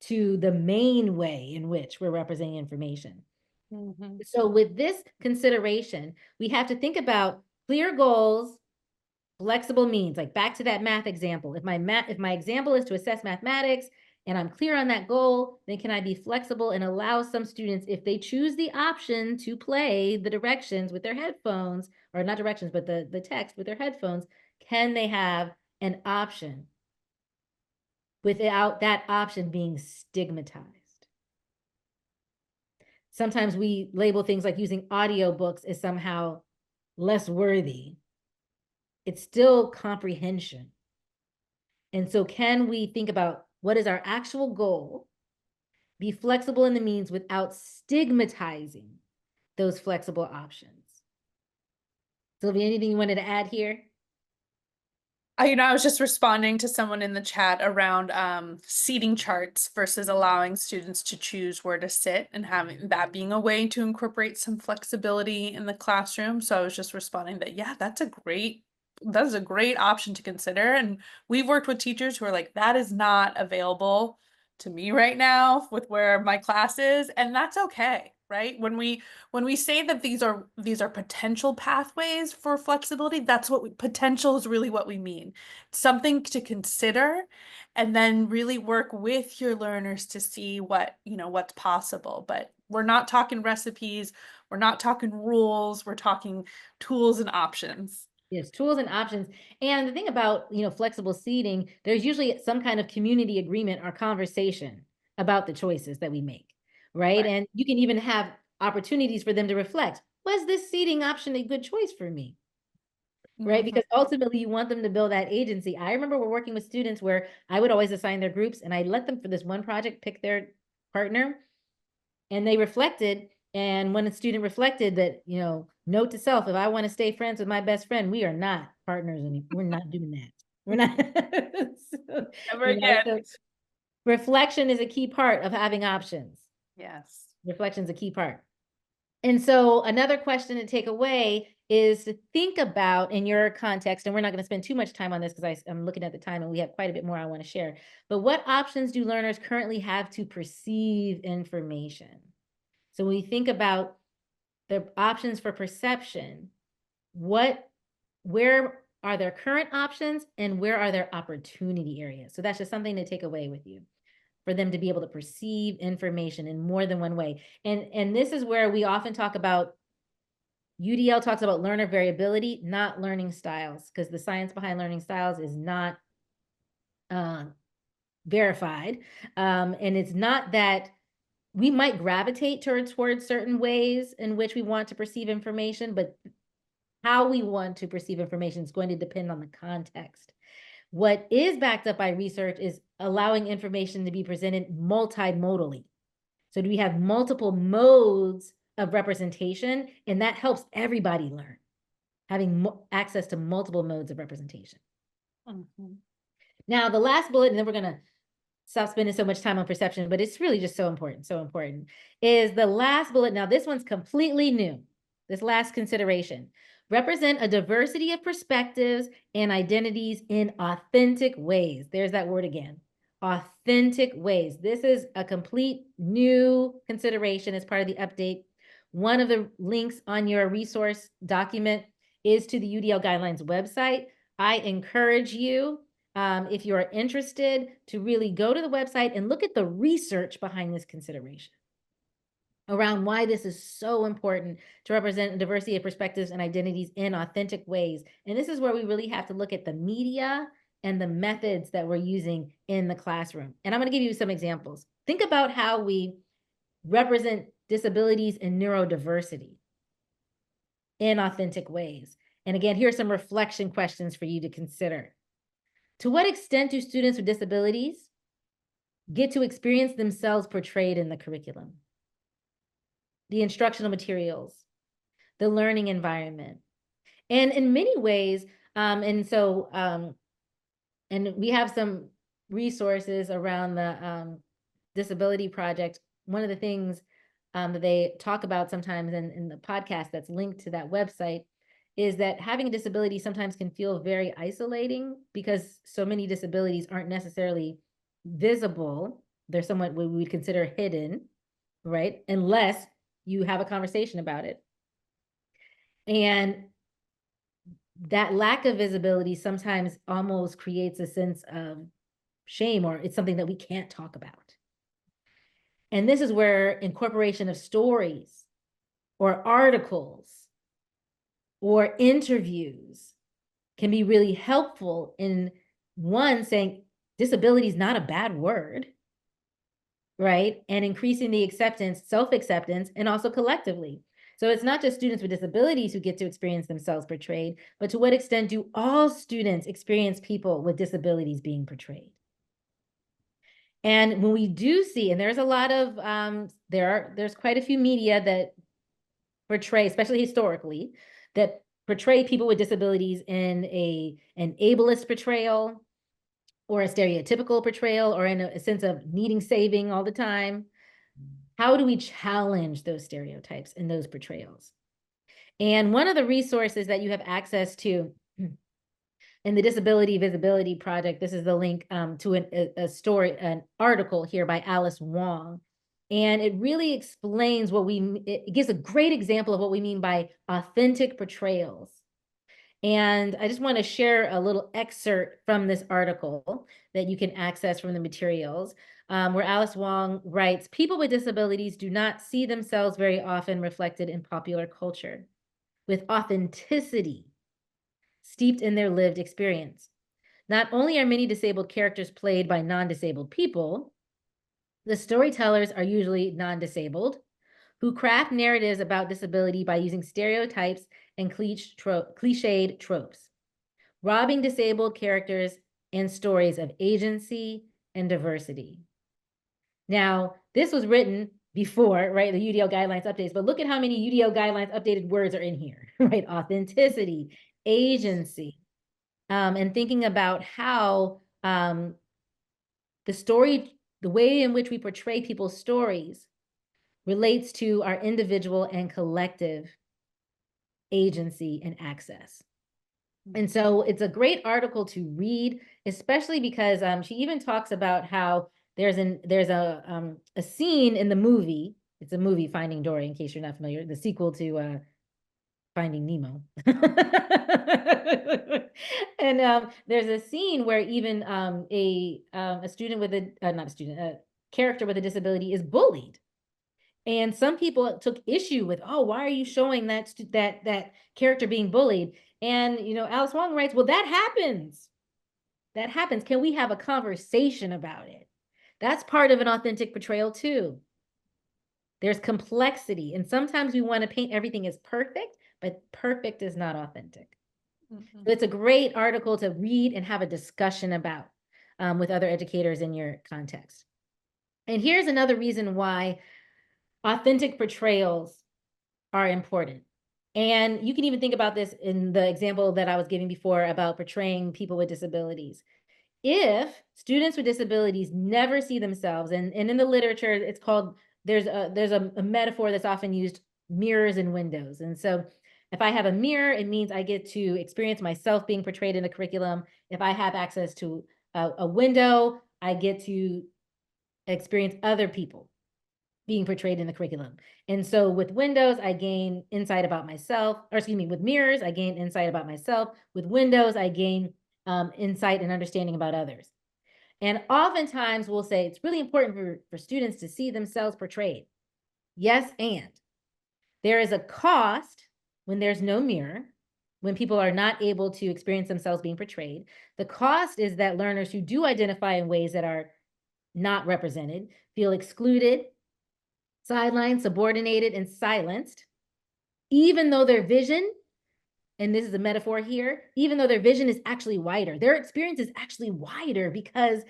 to the main way in which we're representing information. So with this consideration, we have to think about clear goals, flexible means, like back to that math example. If my example is to assess mathematics and I'm clear on that goal, then can I be flexible and allow some students, if they choose the option to play the directions with their headphones, or not directions, but the text with their headphones, can they have an option without that option being stigmatized? Sometimes we label things like using audiobooks as somehow less worthy. It's still comprehension. And so can we think about what is our actual goal, be flexible in the means without stigmatizing those flexible options? Sylvia, anything you wanted to add here? I was just responding to someone in the chat around seating charts versus allowing students to choose where to sit and having that being a way to incorporate some flexibility in the classroom. So I was just responding that, yeah, that's a great option to consider. And we've worked with teachers who are like, that is not available to me right now with where my class is, and that's okay, right? When we say that these are potential pathways for flexibility, that's what potential is really what we mean. Something to consider, and then really work with your learners to see what's possible. But we're not talking recipes, we're not talking rules, we're talking tools and options. Yes, tools and options. And the thing about, flexible seating, there's usually some kind of community agreement or conversation about the choices that we make, right? And you can even have opportunities for them to reflect, was this seating option a good choice for me? Right? Because ultimately you want them to build that agency. I remember we're working with students where I would always assign their groups and I let them, for this one project, pick their partner, and they reflected. And when a student reflected that, note to self, if I want to stay friends with my best friend, we are not partners anymore. We're not doing that. We're not. Never again. So reflection is a key part of having options. Yes. Reflection is a key part. And so another question to take away is to think about, in your context, and we're not going to spend too much time on this because I'm looking at the time and we have quite a bit more I want to share, but what options do learners currently have to perceive information? So when we think about the options for perception, where are their current options and where are their opportunity areas? So that's just something to take away with you, for them to be able to perceive information in more than one way. And this is where we often talk about UDL talks about learner variability, not learning styles, because the science behind learning styles is not verified. And it's not that we might gravitate towards certain ways in which we want to perceive information, but how we want to perceive information is going to depend on the context. What is backed up by research is allowing information to be presented multimodally. So do we have multiple modes of representation? And that helps everybody learn, having access to multiple modes of representation. Mhm. Now, the last bullet, and then we're going to stop spending so much time on perception, but it's really just so important, is the last bullet. Now, this one's completely new. This last consideration. Represent a diversity of perspectives and identities in authentic ways. There's that word again. Authentic ways. This is a complete new consideration as part of the update. One of the links on your resource document is to the UDL guidelines website. I encourage you, if you are interested, to really go to the website and look at the research behind this consideration around why this is so important to represent a diversity of perspectives and identities in authentic ways. And this is where we really have to look at the media and the methods that we're using in the classroom. And I'm going to give you some examples. Think about how we represent disabilities and neurodiversity in authentic ways. And again, here are some reflection questions for you to consider. To what extent do students with disabilities get to experience themselves portrayed in the curriculum, the instructional materials, the learning environment? And in many ways, and we have some resources around the disability project. One of the things that they talk about sometimes in the podcast that's linked to that website is that having a disability sometimes can feel very isolating because so many disabilities aren't necessarily visible. They're somewhat what we would consider hidden, right? Unless you have a conversation about it. And that lack of visibility sometimes almost creates a sense of shame, or it's something that we can't talk about. And this is where incorporation of stories or articles or interviews can be really helpful in, one, saying disability is not a bad word, right? And increasing the acceptance, self-acceptance, and also collectively. So it's not just students with disabilities who get to experience themselves portrayed, but to what extent do all students experience people with disabilities being portrayed? And when we do see, and there's a lot of, there's quite a few media that portray, especially historically, that portray people with disabilities in an ableist portrayal or a stereotypical portrayal or in a sense of needing saving all the time. How do we challenge those stereotypes and those portrayals? And one of the resources that you have access to in the Disability Visibility Project, this is the link to an article here by Alice Wong. And it really explains it gives a great example of what we mean by authentic portrayals. And I just want to share a little excerpt from this article that you can access from the materials, where Alice Wong writes, people with disabilities do not see themselves very often reflected in popular culture with authenticity steeped in their lived experience. Not only are many disabled characters played by non-disabled people, the storytellers are usually non-disabled, who craft narratives about disability by using stereotypes and cliched tropes, robbing disabled characters and stories of agency and diversity. Now, this was written before, right, the UDL guidelines updates, but look at how many UDL guidelines updated words are in here, right? Authenticity, agency, and thinking about how the way in which we portray people's stories relates to our individual and collective agency and access. And so it's a great article to read, especially because she even talks about how there's a scene in the movie. It's a movie, Finding Dory, in case you're not familiar, the sequel to Finding Nemo. And there's a scene where even a student with a character with a disability is bullied. And some people took issue with, oh, why are you showing that character being bullied? And, you know, Alice Wong writes, well, that happens. That happens. Can we have a conversation about it? That's part of an authentic portrayal too. There's complexity. And sometimes we want to paint everything as perfect, but perfect is not authentic. Mhm. So it's a great article to read and have a discussion about with other educators in your context. And here's another reason why authentic portrayals are important. And you can even think about this in the example that I was giving before about portraying people with disabilities. If students with disabilities never see themselves, and in the literature, it's called, there's a metaphor that's often used, mirrors and windows. And so if I have a mirror, it means I get to experience myself being portrayed in the curriculum. If I have access to a window, I get to experience other people being portrayed in the curriculum. And so with windows, I gain insight about myself, or excuse me, with mirrors, I gain insight about myself. With windows, I gain insight and understanding about others. And oftentimes we'll say it's really important for students to see themselves portrayed. Yes, and there is a cost when there's no mirror, when people are not able to experience themselves being portrayed. The cost is that learners who do identify in ways that are not represented feel excluded, sidelined, subordinated, and silenced, even though their vision, and this is a metaphor here, even though their vision is actually wider, their experience is actually wider because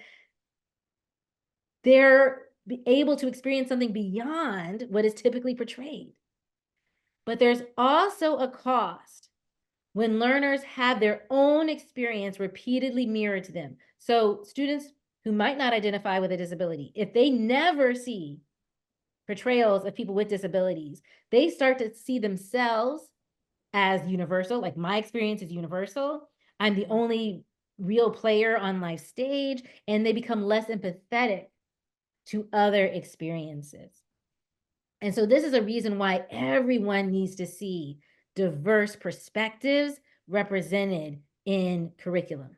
they're able to experience something beyond what is typically portrayed. But there's also a cost when learners have their own experience repeatedly mirrored to them. So students who might not identify with a disability, if they never see portrayals of people with disabilities, they start to see themselves as universal, like my experience is universal. I'm the only real player on life stage, and they become less empathetic to other experiences. And so this is a reason why everyone needs to see diverse perspectives represented in curriculum.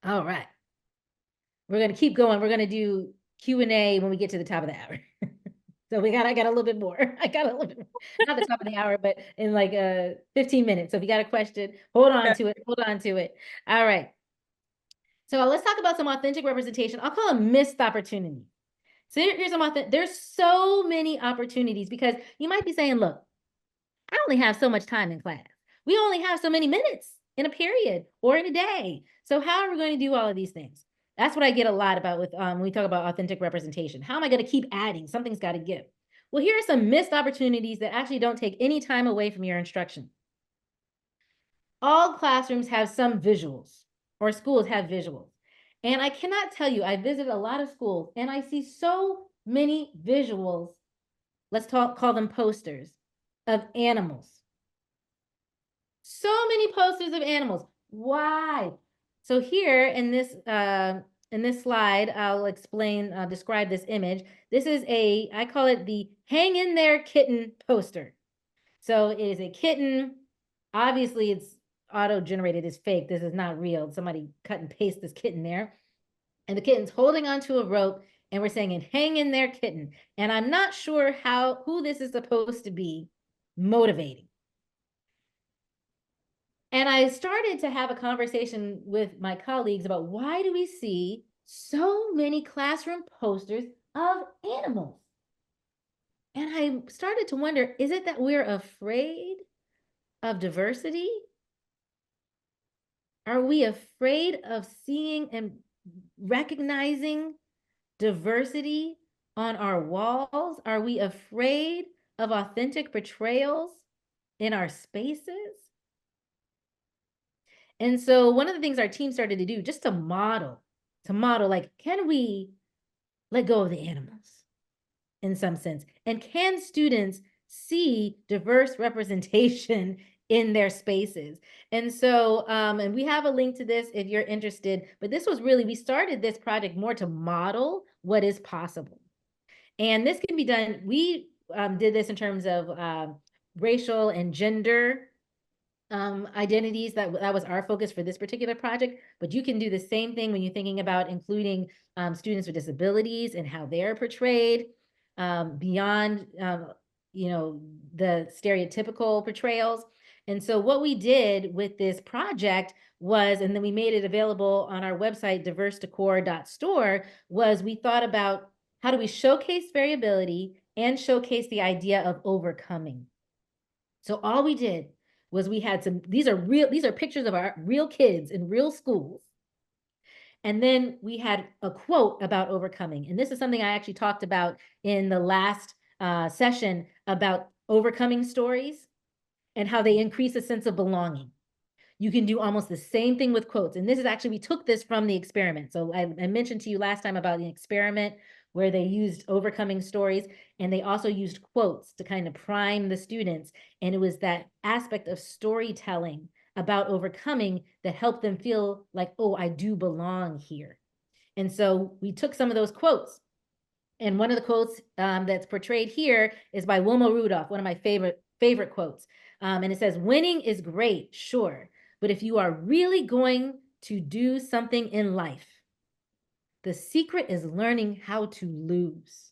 All right. We're going to keep going. We're going to do Q&A when we get to the top of the hour. So I got a little bit more. I got a little bit more. Not the top of the hour, but in like 15 minutes. So if you got a question, hold on to it. Hold on to it. All right. So let's talk about some authentic representation. I'll call them missed opportunities. So here's some authentic. There's so many opportunities because you might be saying, look, I only have so much time in class. We only have so many minutes in a period or in a day. So how are we going to do all of these things? That's what I get a lot about with when we talk about authentic representation. How am I going to keep adding? Something's got to give. Well, here are some missed opportunities that actually don't take any time away from your instruction. All classrooms have some visuals, or schools have visuals. And I cannot tell you, I visited a lot of schools and I see so many visuals, call them posters, of animals. So many posters of animals. Why? So here in this slide, I'll describe this image. This is I call it the hang in there kitten poster. So it is a kitten. Obviously it's auto-generated, it's fake. This is not real. Somebody cut and paste this kitten there. And the kitten's holding onto a rope and we're saying, hang in there kitten. And I'm not sure who this is supposed to be motivating. And I started to have a conversation with my colleagues about why do we see so many classroom posters of animals? And I started to wonder, is it that we're afraid of diversity? Are we afraid of seeing and recognizing diversity on our walls? Are we afraid of authentic portrayals in our spaces? And so one of the things our team started to do just to model like, can we let go of the animals in some sense? And can students see diverse representation in their spaces? And so, and we have a link to this if you're interested, but this was really, we started this project more to model what is possible. And this can be done, we did this in terms of racial and gender identities. That was our focus for this particular project, but you can do the same thing when you're thinking about including students with disabilities and how they're portrayed. beyond, the stereotypical portrayals. And so what we did with this project was, and then we made it available on our website, diversedecor.store, was we thought about how do we showcase variability and showcase the idea of overcoming. So all we did was we had these are pictures of our real kids in real schools. And then we had a quote about overcoming. And this is something I actually talked about in the last session about overcoming stories and how they increase a sense of belonging. You can do almost the same thing with quotes. And this is actually, we took this from the experiment. So I mentioned to you last time about the experiment where they used overcoming stories, and they also used quotes to kind of prime the students. And it was that aspect of storytelling about overcoming that helped them feel like, oh, I do belong here. And so we took some of those quotes. And one of the quotes that's portrayed here is by Wilma Rudolph, one of my favorite quotes. And it says, winning is great, sure. But if you are really going to do something in life, the secret is learning how to lose.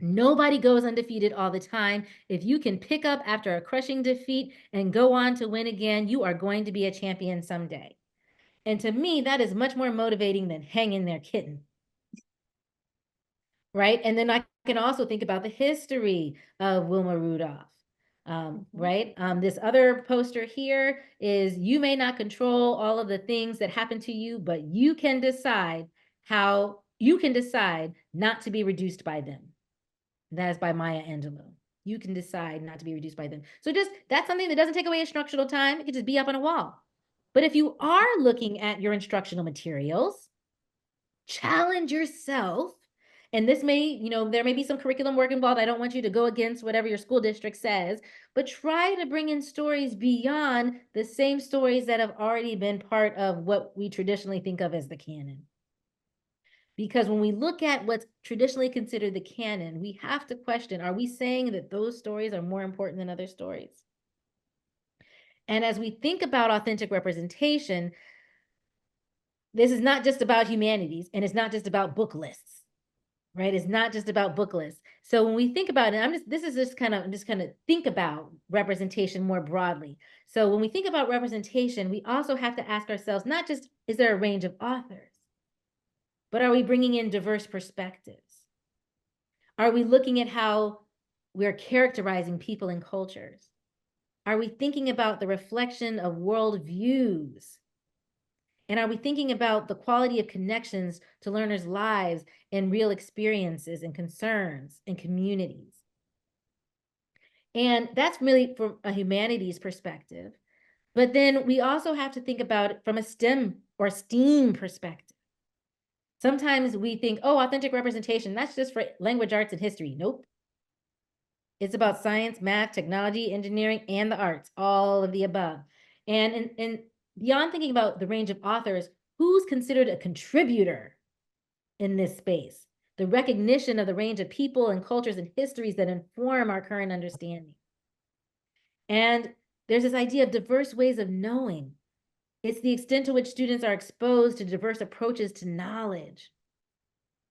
Nobody goes undefeated all the time. If you can pick up after a crushing defeat and go on to win again, you are going to be a champion someday. And to me, that is much more motivating than hang in there, kitten. Right? And then I can also think about the history of Wilma Rudolph. Right? This other poster here is, you may not control all of the things that happen to you, but you can decide not to be reduced by them. That is by Maya Angelou. You can decide not to be reduced by them. So that's something that doesn't take away instructional time. It can just be up on a wall. But if you are looking at your instructional materials, challenge yourself. And this may, there may be some curriculum work involved. I don't want you to go against whatever your school district says, but try to bring in stories beyond the same stories that have already been part of what we traditionally think of as the canon. Because when we look at what's traditionally considered the canon, we have to question, are we saying that those stories are more important than other stories? And as we think about authentic representation, this is not just about humanities, and it's not just about book lists, right? It's not just about book lists. So when we think about it, I'm just kind of think about representation more broadly. So when we think about representation, we also have to ask ourselves, not just, is there a range of authors, but are we bringing in diverse perspectives? Are we looking at how we're characterizing people and cultures? Are we thinking about the reflection of worldviews? And are we thinking about the quality of connections to learners' lives and real experiences and concerns and communities? And that's really from a humanities perspective. But then we also have to think about it from a STEM or STEAM perspective. Sometimes we think, oh, authentic representation, that's just for language, arts, and history. Nope. It's about science, math, technology, engineering, and the arts, all of the above. And beyond thinking about the range of authors, who's considered a contributor in this space? The recognition of the range of people and cultures and histories that inform our current understanding. And there's this idea of diverse ways of knowing. It's the extent to which students are exposed to diverse approaches to knowledge.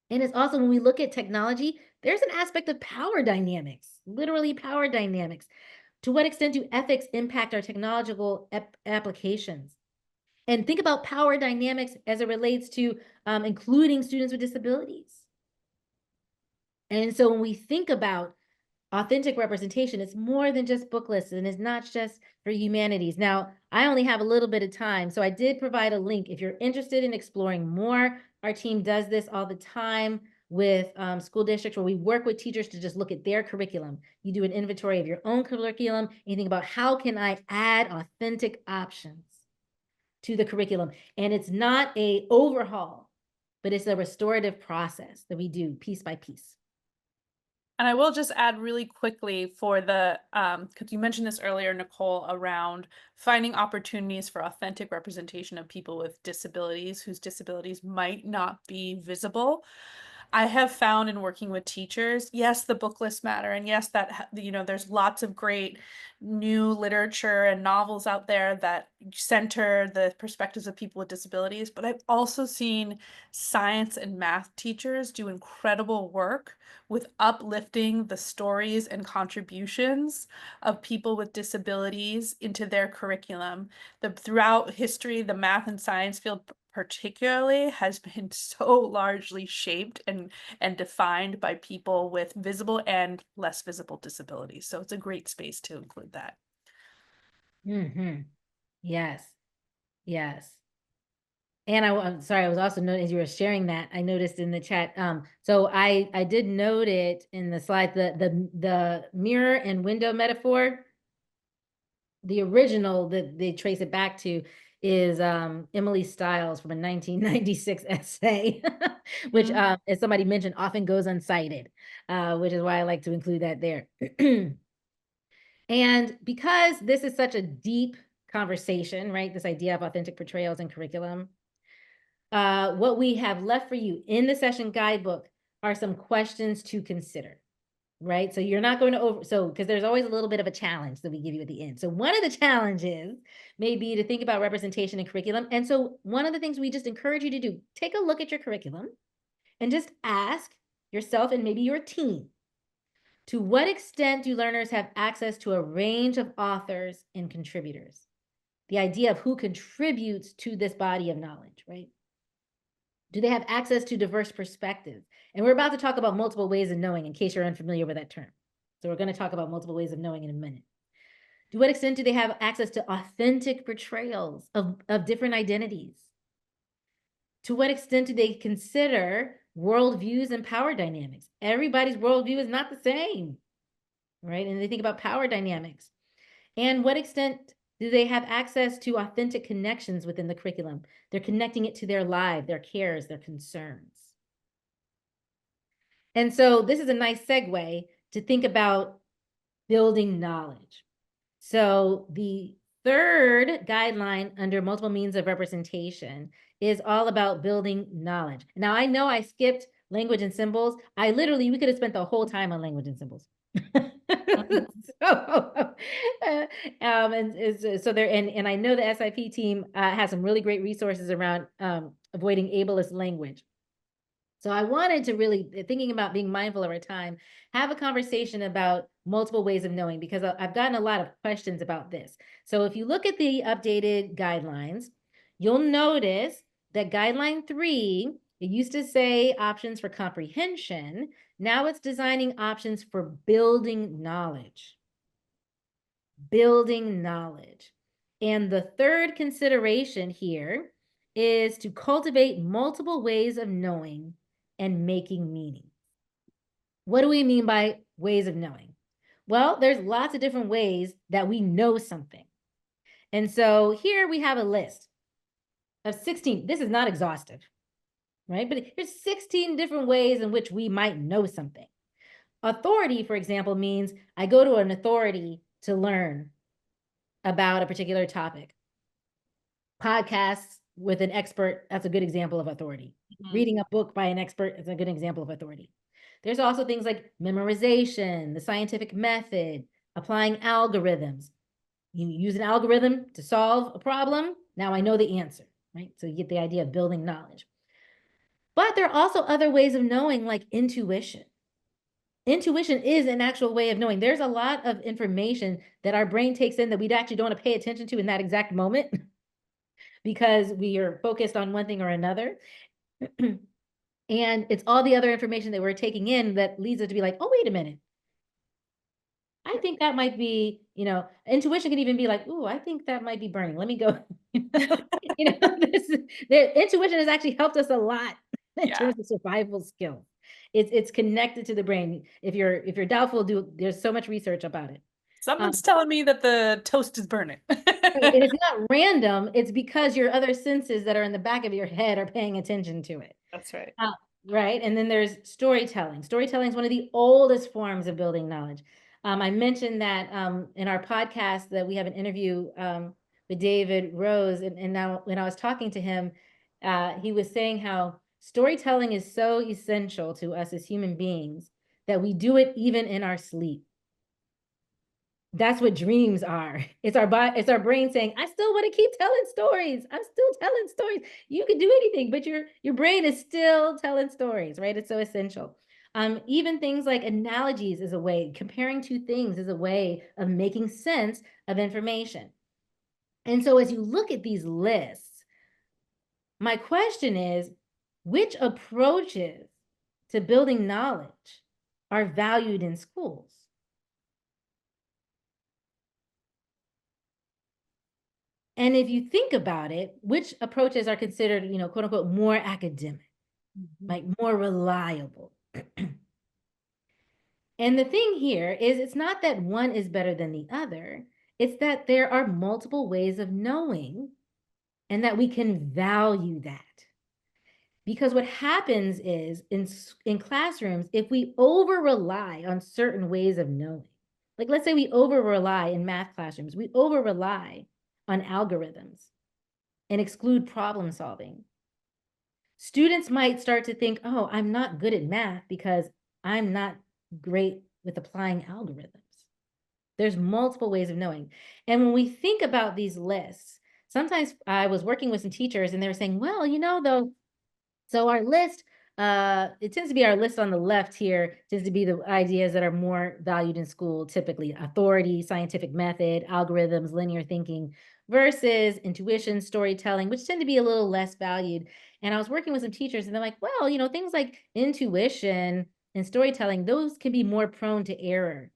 And it's also, when we look at technology, there's an aspect of power dynamics, literally power dynamics. To what extent do ethics impact our technological applications? And think about power dynamics as it relates to including students with disabilities. And so when we think about authentic representation, it's more than just book lists, and it's not just for humanities. Now, I only have a little bit of time, so I did provide a link. If you're interested in exploring more, our team does this all the time with school districts, where we work with teachers to just look at their curriculum. You do an inventory of your own curriculum, and you think about, how can I add authentic options to the curriculum? And it's not an overhaul, but it's a restorative process that we do piece by piece. And I will just add really quickly for the, because you mentioned this earlier, Nicole, around finding opportunities for authentic representation of people with disabilities whose disabilities might not be visible. I have found in working with teachers, yes, the book lists matter. And yes, that, there's lots of great new literature and novels out there that center the perspectives of people with disabilities. But I've also seen science and math teachers do incredible work with uplifting the stories and contributions of people with disabilities into their curriculum. Throughout history, the math and science field particularly has been so largely shaped and defined by people with visible and less visible disabilities. So it's a great space to include that. Yes. Yes. And I'm sorry, I was also noting as you were sharing that, I noticed in the chat. So I did note it in the slide, the mirror and window metaphor. The original that they trace it back to is Emily Stiles from a 1996 essay, which as somebody mentioned, often goes uncited, which is why I like to include that there. And because this is such a deep conversation, right? This idea of authentic portrayals in curriculum. What we have left for you in the session guidebook are some questions to consider, right? So you're not going to because there's always a little bit of a challenge that we give you at the end. So one of the challenges may be to think about representation in curriculum. And so one of the things we just encourage you to do, take a look at your curriculum and just ask yourself and maybe your team, to what extent do learners have access to a range of authors and contributors? The idea of who contributes to this body of knowledge, right? Do they have access to diverse perspectives? And we're about to talk about multiple ways of knowing in case you're unfamiliar with that term. So we're going to talk about multiple ways of knowing in a minute. To what extent do they have access to authentic portrayals of different identities? To what extent do they consider worldviews and power dynamics? Everybody's worldview is not the same, right? And they think about power dynamics. And what extent do they have access to authentic connections within the curriculum? They're connecting it to their life, their cares, their concerns. And so this is a nice segue to think about building knowledge. So the third guideline under multiple means of representation is all about building knowledge. Now, I know I skipped language and symbols. We could have spent the whole time on language and symbols. So, so there, and I know the SIP team has some really great resources around avoiding ableist language. So I wanted to really, thinking about being mindful of our time, have a conversation about multiple ways of knowing, because I've gotten a lot of questions about this. So if you look at the updated guidelines, you'll notice that guideline 3, it used to say options for comprehension. Now it's designing options for building knowledge. Building knowledge. And the third consideration here is to cultivate multiple ways of knowing and making meaning. What do we mean by ways of knowing? Well, there's lots of different ways that we know something. And so here we have a list of 16. This is not exhaustive, right? But here's 16 different ways in which we might know something. Authority, for example, means I go to an authority to learn about a particular topic. Podcasts with an expert, that's a good example of authority. Reading a book by an expert is a good example of authority. There's also things like memorization, the scientific method, applying algorithms. You use an algorithm to solve a problem. Now I know the answer, right? So you get the idea of building knowledge. But there are also other ways of knowing, like intuition. Intuition is an actual way of knowing. There's a lot of information that our brain takes in that we actually don't want to pay attention to in that exact moment because we are focused on one thing or another. And it's all the other information that we're taking in that leads us to be like, oh, wait a minute. I think that might be, intuition can even be like, ooh, I think that might be burning. Let me go. The intuition has actually helped us a lot in terms of survival skills. It's connected to the brain. If you're doubtful, there's so much research about it. Someone's telling me that the toast is burning. And it's not random. It's because your other senses that are in the back of your head are paying attention to it. That's right. Right. And then there's storytelling. Storytelling is one of the oldest forms of building knowledge. I mentioned that in our podcast that we have an interview with David Rose. And now when I was talking to him, he was saying how Storytelling is so essential to us as human beings that we do it even in our sleep. That's what dreams are. It's our brain saying, I still want to keep telling stories. I'm still telling stories. You can do anything, but your brain is still telling stories, right? It's so essential. Even things like analogies is a way, comparing two things is a way of making sense of information. And so as you look at these lists, my question is, which approaches to building knowledge are valued in schools? And if you think about it, which approaches are considered, quote unquote, more academic, like more reliable? And the thing here is it's not that one is better than the other. It's that there are multiple ways of knowing and that we can value that. Because what happens is in classrooms, if we over-rely on certain ways of knowing, like let's say we over-rely in math classrooms, we over-rely on algorithms and exclude problem solving. Students might start to think, oh, I'm not good at math because I'm not great with applying algorithms. There's multiple ways of knowing. And when we think about these lists, sometimes I was working with some teachers and they were saying, well, though, so our list, it tends to be our list on the left here, tends to be the ideas that are more valued in school, typically authority, scientific method, algorithms, linear thinking, versus intuition, storytelling, which tend to be a little less valued. And I was working with some teachers and they're like, well, things like intuition and storytelling, those can be more prone to error.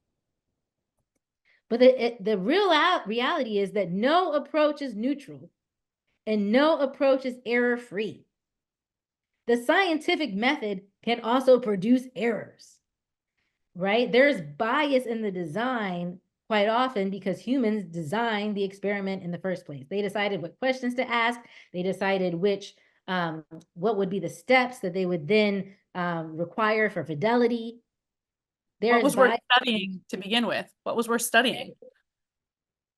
But the reality is that no approach is neutral and no approach is error-free. The scientific method can also produce errors, right? There's bias in the design quite often because humans designed the experiment in the first place. They decided what questions to ask. They decided what would be the steps that they would then require for fidelity. What was worth studying to begin with? What was worth studying?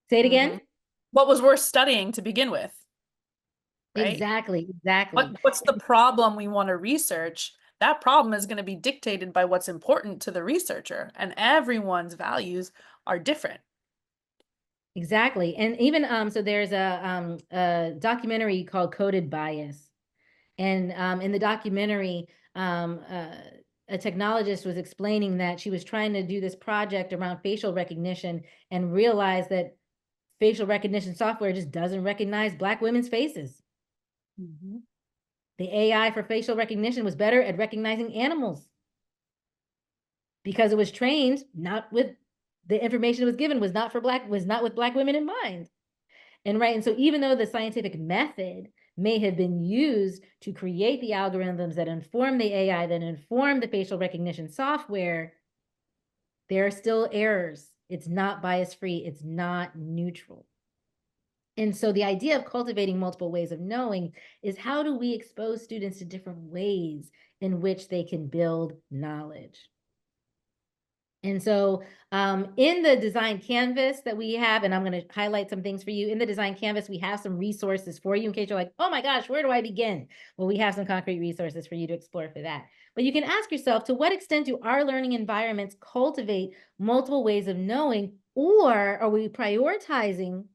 Say it again. What was worth studying to begin with? Right? Exactly. What's the problem we want to research? That problem is going to be dictated by what's important to the researcher, and everyone's values are different. Exactly. And even so there's a documentary called Coded Bias. And in the documentary, a technologist was explaining that she was trying to do this project around facial recognition and realized that facial recognition software just doesn't recognize Black women's faces. The AI for facial recognition was better at recognizing animals because it was trained not with the information it was given was not with Black women in mind. And so even though the scientific method may have been used to create the algorithms that inform the AI, that inform the facial recognition software, there are still errors. It's not bias-free. It's not neutral. And so the idea of cultivating multiple ways of knowing is how do we expose students to different ways in which they can build knowledge? And so in the design canvas that we have, and I'm going to highlight some things for you. In the design canvas, we have some resources for you in case you're like, oh my gosh, where do I begin? Well, we have some concrete resources for you to explore for that. But you can ask yourself, to what extent do our learning environments cultivate multiple ways of knowing, or are we prioritizing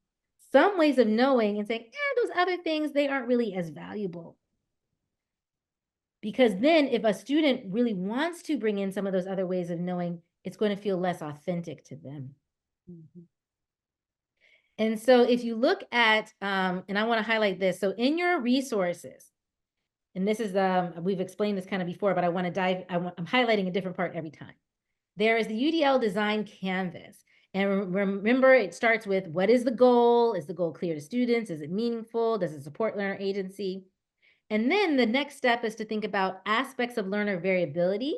some ways of knowing and saying, those other things, they aren't really as valuable? Because then if a student really wants to bring in some of those other ways of knowing, it's going to feel less authentic to them. And so if you look at, and I want to highlight this, so in your resources, and this is, we've explained this kind of before, but I want to dive, I'm highlighting a different part every time. There is the UDL design canvas. And remember, it starts with, what is the goal? Is the goal clear to students? Is it meaningful? Does it support learner agency? And then the next step is to think about aspects of learner variability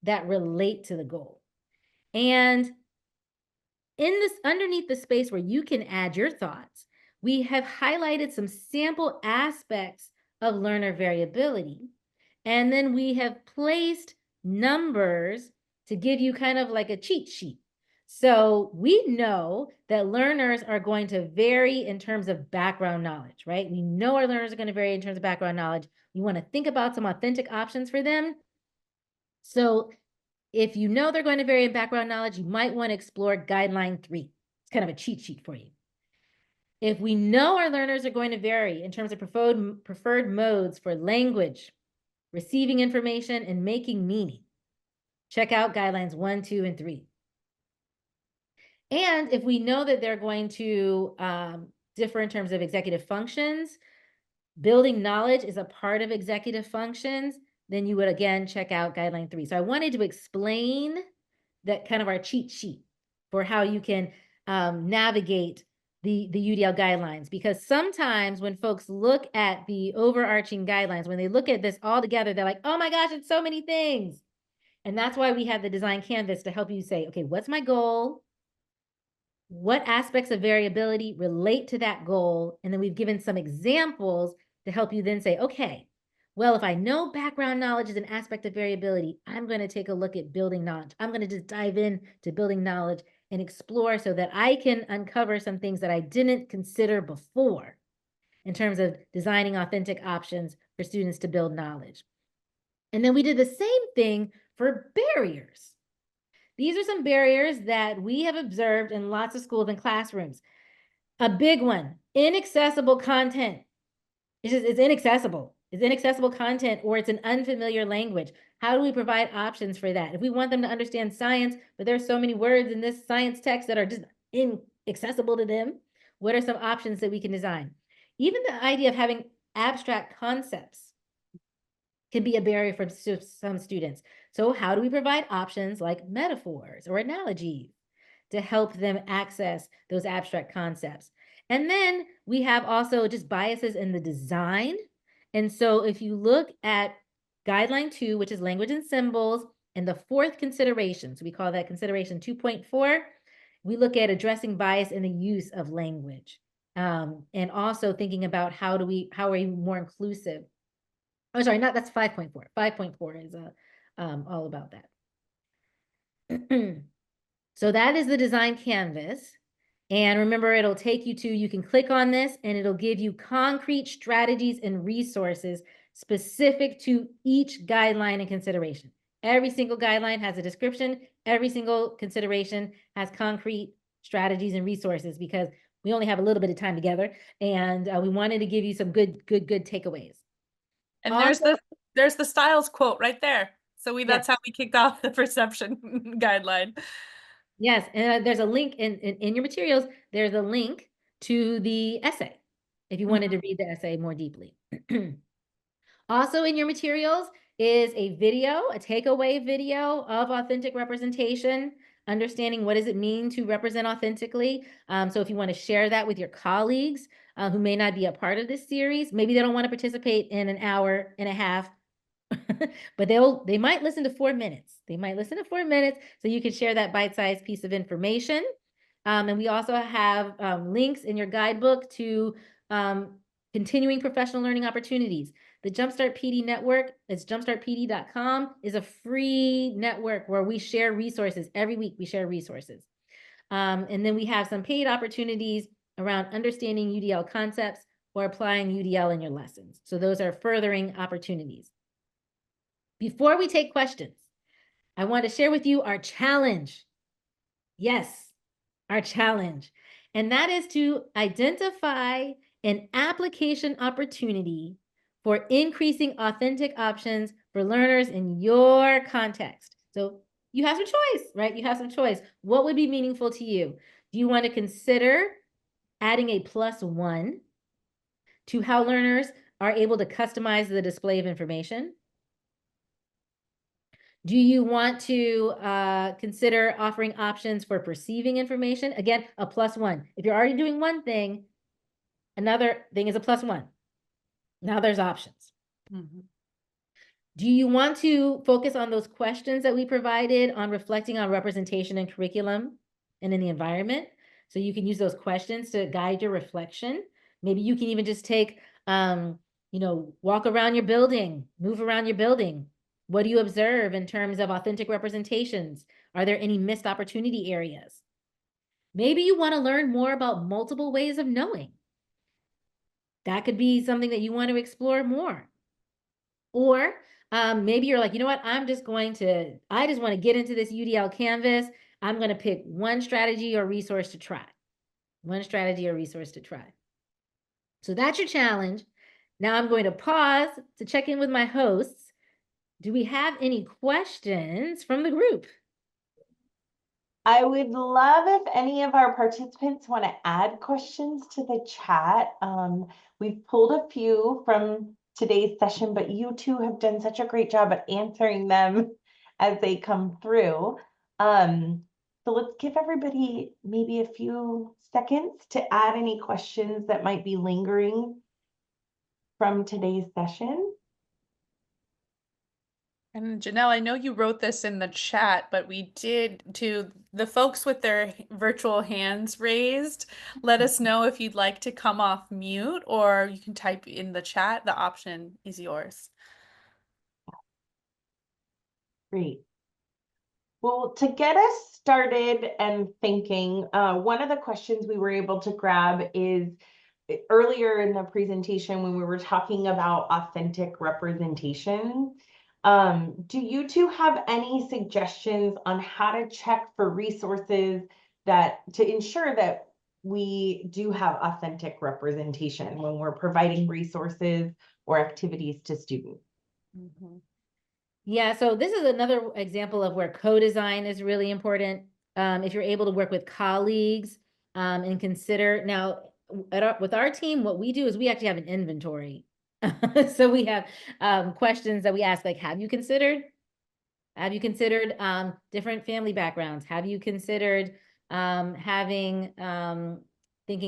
that relate to the goal. And in this, underneath the space where you can add your thoughts, we have highlighted some sample aspects of learner variability. And then we have placed numbers to give you kind of like a cheat sheet. So we know that learners are going to vary in terms of background knowledge, right? We know our learners are going to vary in terms of background knowledge. We want to think about some authentic options for them. So if you know they're going to vary in background knowledge, you might want to explore guideline 3. It's kind of a cheat sheet for you. If we know our learners are going to vary in terms of preferred modes for language, receiving information, and making meaning, check out guidelines 1, 2, and 3. And if we know that they're going to differ in terms of executive functions, building knowledge is a part of executive functions, then you would again check out guideline 3. So I wanted to explain that kind of our cheat sheet for how you can navigate the UDL guidelines, because sometimes when folks look at the overarching guidelines, when they look at this all together, they're like, oh my gosh, it's so many things. And that's why we have the design canvas to help you say, okay, what's my goal? What aspects of variability relate to that goal? And then we've given some examples to help you then say, okay, well, if I know background knowledge is an aspect of variability, I'm going to take a look at building knowledge. I'm going to just dive in to building knowledge and explore so that I can uncover some things that I didn't consider before in terms of designing authentic options for students to build knowledge. And then we did the same thing for barriers. These are some barriers that we have observed in lots of schools and classrooms. A big one, inaccessible content. It's inaccessible. It's inaccessible content, or it's an unfamiliar language. How do we provide options for that? If we want them to understand science, but there's so many words in this science text that are just inaccessible to them, what are some options that we can design? Even the idea of having abstract concepts can be a barrier for some students. So how do we provide options like metaphors or analogies to help them access those abstract concepts? And then we have also just biases in the design. And so if you look at guideline 2, which is language and symbols, and the 4th consideration, so we call that consideration 2.4, we look at addressing bias in the use of language. And also thinking about how are we more inclusive. Oh, sorry, that's 5.4. 5.4 is all about that. So that is the design canvas. And remember, it'll take you to, you can click on this and it'll give you concrete strategies and resources specific to each guideline and consideration. Every single guideline has a description. Every single consideration has concrete strategies and resources, because we only have a little bit of time together, and we wanted to give you some good takeaways. And there's the styles quote right there. So that's how we kicked off the perception guideline. Yes, and there's a link in your materials. There's a link to the essay if you wanted to read the essay more deeply. Also in your materials is a video, a takeaway video of authentic representation, understanding what does it mean to represent authentically. So if you want to share that with your colleagues who may not be a part of this series, maybe they don't want to participate in an hour and a half, but they might listen to 4 minutes. They might listen to 4 minutes, so you can share that bite-sized piece of information. And we also have links in your guidebook to continuing professional learning opportunities. The Jumpstart PD network, it's jumpstartpd.com, is a free network where we share resources. Every week we share resources. And then we have some paid opportunities around understanding UDL concepts or applying UDL in your lessons. So those are furthering opportunities. Before we take questions, I want to share with you our challenge. Yes, our challenge. And that is to identify an application opportunity for increasing authentic options for learners in your context. So you have some choice, right? You have some choice. What would be meaningful to you? Do you want to consider adding a +1 to how learners are able to customize the display of information? Do you want to consider offering options for perceiving information? Again, a +1. If you're already doing one thing, another thing is a +1. Now there's options. Do you want to focus on those questions that we provided on reflecting on representation and curriculum and in the environment? So you can use those questions to guide your reflection. Maybe you can even just take, walk around your building, move around your building. What do you observe in terms of authentic representations? Are there any missed opportunity areas? Maybe you want to learn more about multiple ways of knowing. That could be something that you want to explore more. Or maybe you're like, you know what? I just want to get into this UDL canvas. I'm going to pick one strategy or resource to try. One strategy or resource to try. So that's your challenge. Now I'm going to pause to check in with my hosts. Do we have any questions from the group? I would love if any of our participants want to add questions to the chat. We've pulled a few from today's session, but you two have done such a great job at answering them as they come through. So let's give everybody maybe a few seconds to add any questions that might be lingering from today's session. And Janelle, I know you wrote this in the chat, but we did, to the folks with their virtual hands raised, let us know if you'd like to come off mute, or you can type in the chat. The option is yours. Great. Well, to get us started and thinking, one of the questions we were able to grab is earlier in the presentation when we were talking about authentic representation. Do you two have any suggestions on how to check for resources to ensure that we do have authentic representation when we're providing resources or activities to students? Mm-hmm. Yeah, so this is another example of where co-design is really important. If you're able to work with colleagues and consider now with our team, what we do is we actually have an inventory. So we have questions that we ask, like, have you considered different family backgrounds? Have you considered thinking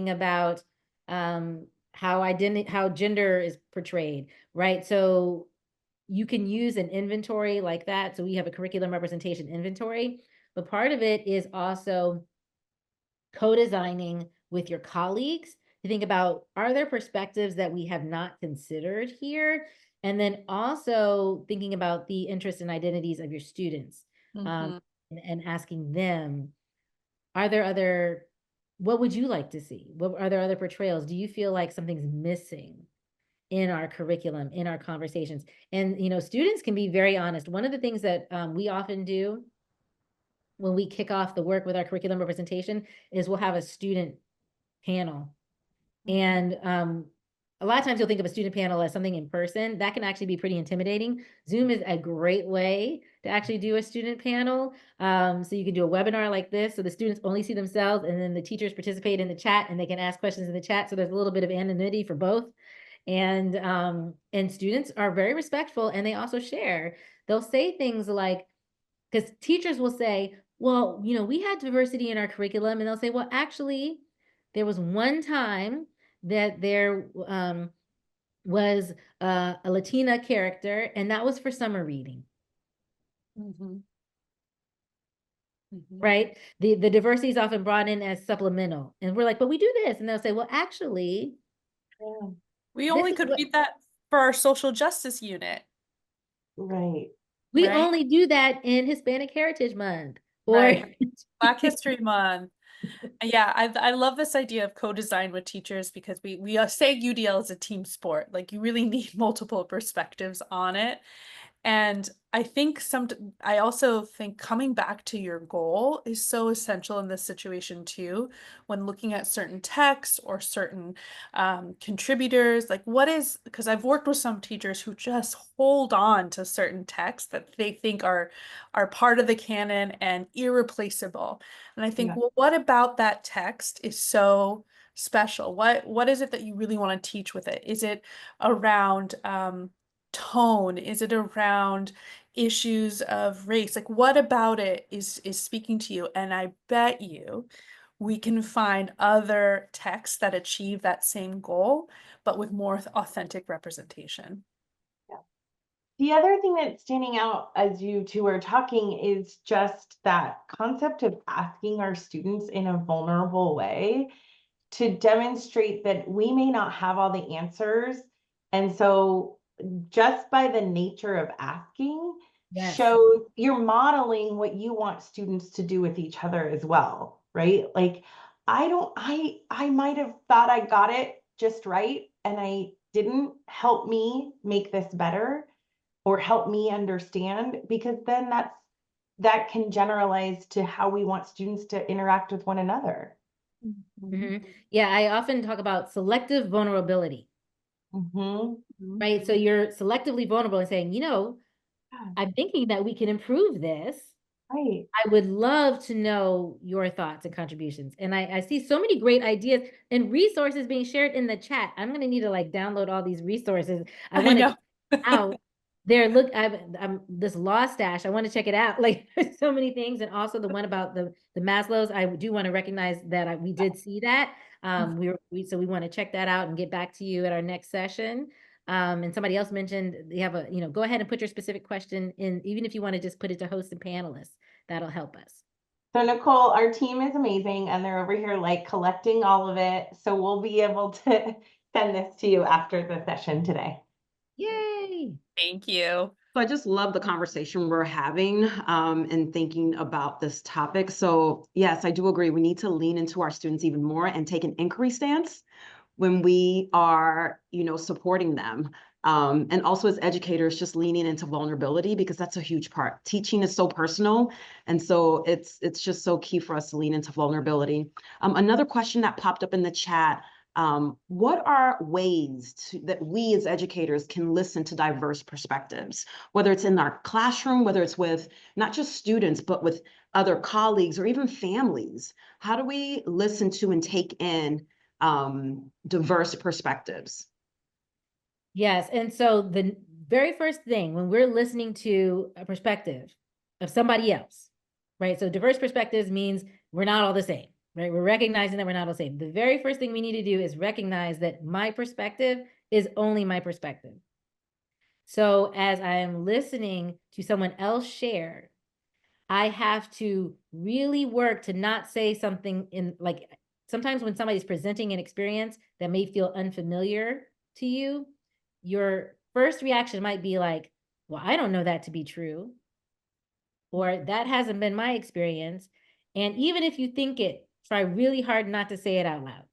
about how gender is portrayed, right? So you can use an inventory like that. So we have a curriculum representation inventory, but part of it is also co-designing with your colleagues to think about, are there perspectives that we have not considered here? And then also thinking about the interests and identities of your students, Mm-hmm. and asking them, what would you like to see? Are there other portrayals? Do you feel like something's missing in our curriculum, in our conversations? And, students can be very honest. One of the things that we often do when we kick off the work with our curriculum representation is we'll have a student panel. And a lot of times you'll think of a student panel as something in person. That can actually be pretty intimidating. Zoom is a great way to actually do a student panel. So you can do a webinar like this, so the students only see themselves, and then the teachers participate in the chat and they can ask questions in the chat. So there's a little bit of anonymity for both. And students are very respectful, and they also share. They'll say things like, because teachers will say, well, we had diversity in our curriculum, and they'll say, well, actually, there was one time that there was a Latina character, and that was for summer reading. Mm-hmm. Mm-hmm. Right? The diversity is often brought in as supplemental, and we're like, but we do this, and they'll say, well, actually, we only could read that for our social justice unit. Right. We only do that in Hispanic Heritage Month or right. Black History Month. Yeah, I love this idea of co-design with teachers, because we say UDL is a team sport. Like, you really need multiple perspectives on it. And I also think coming back to your goal is so essential in this situation too, when looking at certain texts or certain contributors. Like, because I've worked with some teachers who just hold on to certain texts that they think are part of the canon and irreplaceable. And I think, well, what about that text is so special? What is it that you really want to teach with it? Is it around tone? Is it around issues of race? Like, what about it is speaking to you? And I bet you we can find other texts that achieve that same goal, but with more authentic representation. Yeah. The other thing that's standing out as you two are talking is just that concept of asking our students in a vulnerable way to demonstrate that we may not have all the answers. And so just by the nature of asking, Yes. shows you're modeling what you want students to do with each other as well, right? Like, I might have thought I got it just right, and I didn't. Help me make this better, or help me understand, because then that can generalize to how we want students to interact with one another. Yeah, I often talk about selective vulnerability, right? So you're selectively vulnerable and saying, I'm thinking that we can improve this. Right. I would love to know your thoughts and contributions. And I see so many great ideas and resources being shared in the chat. I'm going to need to like download all these resources. I want to check out there. Look, I'm this law stash. I want to check it out. Like there's so many things. And also the one about the Maslow's, I do want to recognize that we did see that. So we want to check that out and get back to you at our next session. And somebody else mentioned you have go ahead and put your specific question in, even if you want to just put it to hosts and panelists, that'll help us. So Nicole, our team is amazing, and they're over here like collecting all of it. So we'll be able to send this to you after the session today. Yay. Thank you. So I just love the conversation we're having and thinking about this topic. So yes, I do agree. We need to lean into our students even more and take an inquiry stance when we are, supporting them. And also as educators, just leaning into vulnerability, because that's a huge part. Teaching is so personal. And so it's just so key for us to lean into vulnerability. Another question that popped up in the chat, what are ways that we as educators can listen to diverse perspectives, whether it's in our classroom, whether it's with not just students, but with other colleagues or even families? How do we listen to and take in diverse perspectives? Yes. And so the very first thing when we're listening to a perspective of somebody else, right? So diverse perspectives means we're not all the same, right? We're recognizing that we're not all the same. The very first thing we need to do is recognize that my perspective is only my perspective. So as I am listening to someone else share, I have to really work to not say something like sometimes when somebody's presenting an experience that may feel unfamiliar to you, your first reaction might be like, well, I don't know that to be true, or that hasn't been my experience. And even if you think it, try really hard not to say it out loud,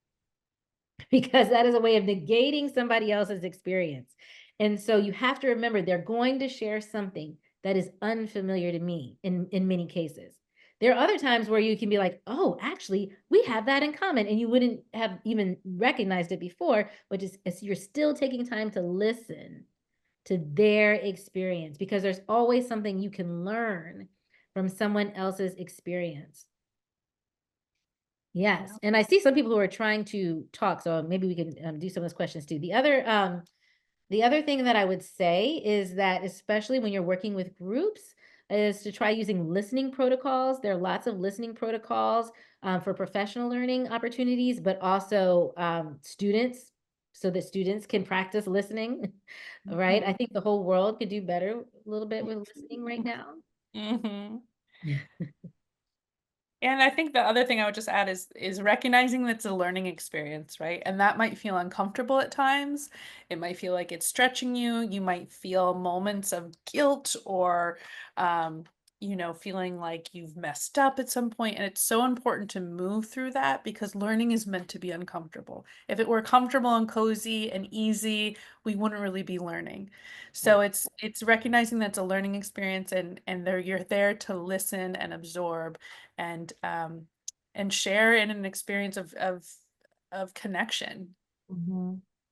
because that is a way of negating somebody else's experience. And so you have to remember they're going to share something that is unfamiliar to me in many cases. There are other times where you can be like, oh, actually, we have that in common. And you wouldn't have even recognized it before, but you're still taking time to listen to their experience, because there's always something you can learn from someone else's experience. Yes. And I see some people who are trying to talk, so maybe we can do some of those questions too. The other thing that I would say is that, especially when you're working with groups, is to try using listening protocols. There are lots of listening protocols for professional learning opportunities, but also students, so that students can practice listening, right? I think the whole world could do better a little bit with listening right now. And I think the other thing I would just add is recognizing that it's a learning experience, right? And that might feel uncomfortable at times. It might feel like it's stretching you. You might feel moments of guilt or, feeling like you've messed up at some point. And it's so important to move through that, because learning is meant to be uncomfortable. If it were comfortable and cozy and easy, we wouldn't really be learning. So it's recognizing that it's a learning experience, and you're there to listen and absorb and share in an experience of connection.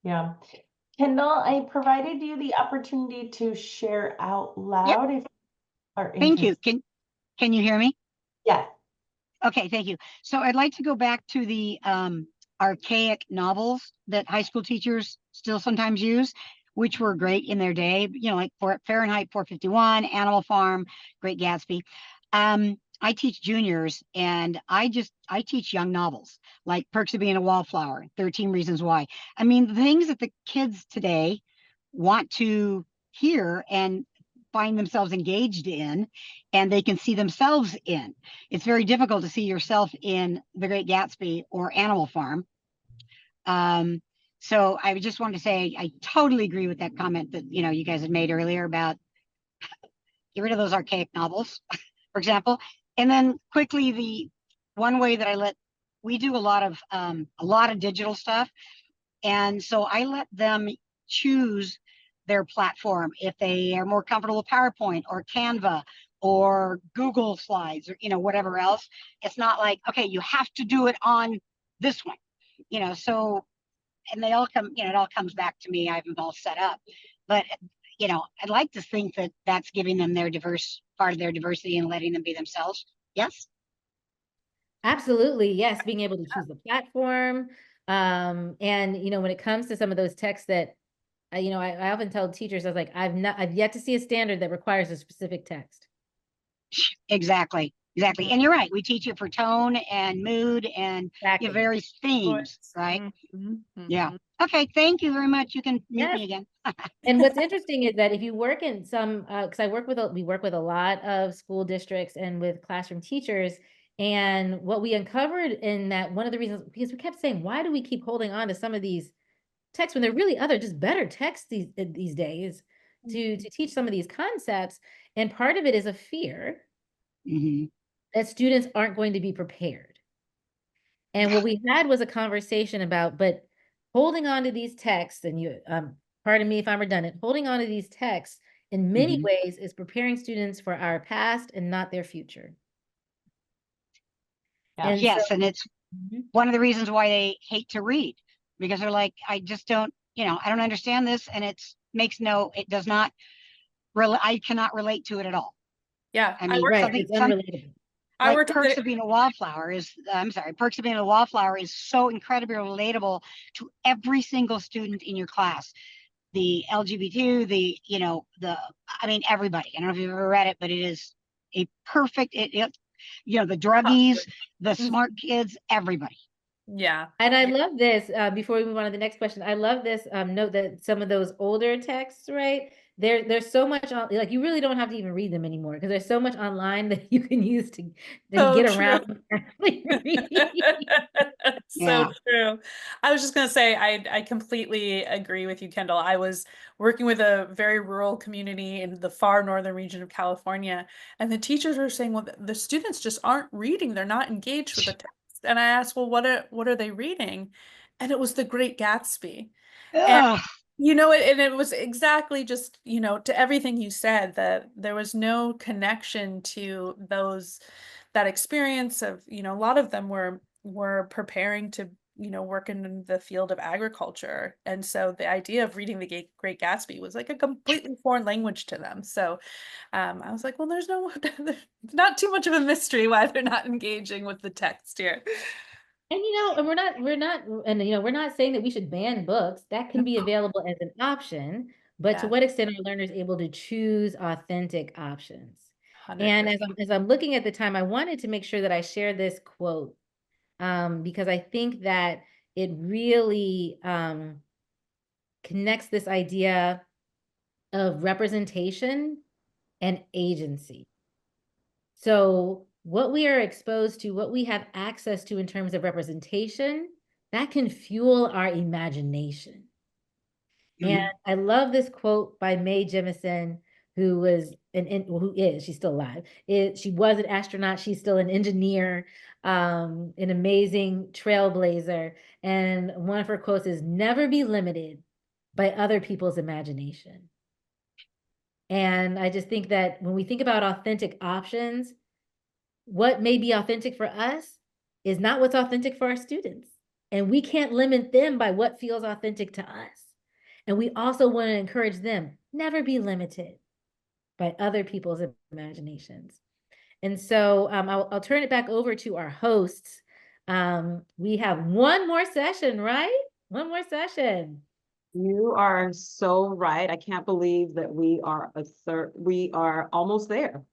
Yeah. Kendall, I provided you the opportunity to share out loud. If you are Thank you. interested. Can you hear me? Yes. Okay, thank you. So I'd like to go back to the archaic novels that high school teachers still sometimes use, which were great in their day, like Fahrenheit 451, Animal Farm, Great Gatsby. I teach juniors, and I teach young novels like Perks of Being a Wallflower, 13 Reasons Why. I mean, the things that the kids today want to hear and find themselves engaged in, and they can see themselves in. It's very difficult to see yourself in The Great Gatsby or Animal Farm. So I just wanted to say I totally agree with that comment that you guys had made earlier about get rid of those archaic novels, for example. And then quickly, one way that we do a lot of digital stuff. And so I let them choose their platform if they are more comfortable with PowerPoint or Canva or Google Slides or, whatever else. It's not like, okay, you have to do it on this one, so, and they all come, it all comes back to me. I have them all set up. But, I'd like to think that that's giving them their part of their diversity and letting them be themselves. Yes. Absolutely. Yes. Being able to choose the platform. And, when it comes to some of those texts that, I often tell teachers, I was like, I've yet to see a standard that requires a specific text. Exactly. And you're right. We teach it for tone and mood and various themes, right? Yeah. Okay. Thank you very much. You can mute me again. And what's interesting is that if you work in some, because we work with a lot of school districts and with classroom teachers, and what we uncovered in that, one of the reasons, because we kept saying, why do we keep holding on to some of these texts when they're really other, just better texts these days to teach some of these concepts? And part of it is a fear that students aren't going to be prepared. And what we had was a conversation about, but holding on to these texts, and you, pardon me if I'm redundant, holding on to these texts in many ways is preparing students for our past and not their future. And yes, and it's one of the reasons why they hate to read, because they're like, I just don't, I don't understand this, and it does not really, I cannot relate to it at all. Yeah, I mean, it's unrelatable. Like Perks of Being a Wallflower Perks of Being a Wallflower is so incredibly relatable to every single student in your class. The LGBT, everybody. I don't know if you've ever read it, but it is a perfect, the druggies, the smart kids, everybody. Yeah. And I love this, before we move on to the next question, I love this note that some of those older texts, right? There's so much on, like, you really don't have to even read them anymore because there's so much online that you can use to get around. So true. I was just going to say, I completely agree with you, Kendall. I was working with a very rural community in the far northern region of California, and the teachers were saying, well, the students just aren't reading. They're not engaged with the text. And I asked, well, what are they reading? And it was The Great Gatsby. And it was exactly just, to everything you said, that there was no connection to that experience of, a lot of them were preparing to, work in the field of agriculture. And so the idea of reading The Great Gatsby was like a completely foreign language to them. So I was like, well, there's not too much of a mystery why they're not engaging with the text here. And and we're not saying that we should ban books. That can be available as an option, but to what extent are learners able to choose authentic options? 100%. And as I'm looking at the time, I wanted to make sure that I share this quote, because I think that it really connects this idea of representation and agency. So what we are exposed to, what we have access to in terms of representation, that can fuel our imagination. And I love this quote by Mae Jemison, who is she's still alive. She was an astronaut. She's still an engineer, an amazing trailblazer. And one of her quotes is, "Never be limited by other people's imagination." And I just think that when we think about authentic options, what may be authentic for us is not what's authentic for our students. And we can't limit them by what feels authentic to us. And we also want to encourage them, never be limited by other people's imaginations. And so I'll turn it back over to our hosts. We have one more session, right? One more session. You are so right. I can't believe that we are almost there.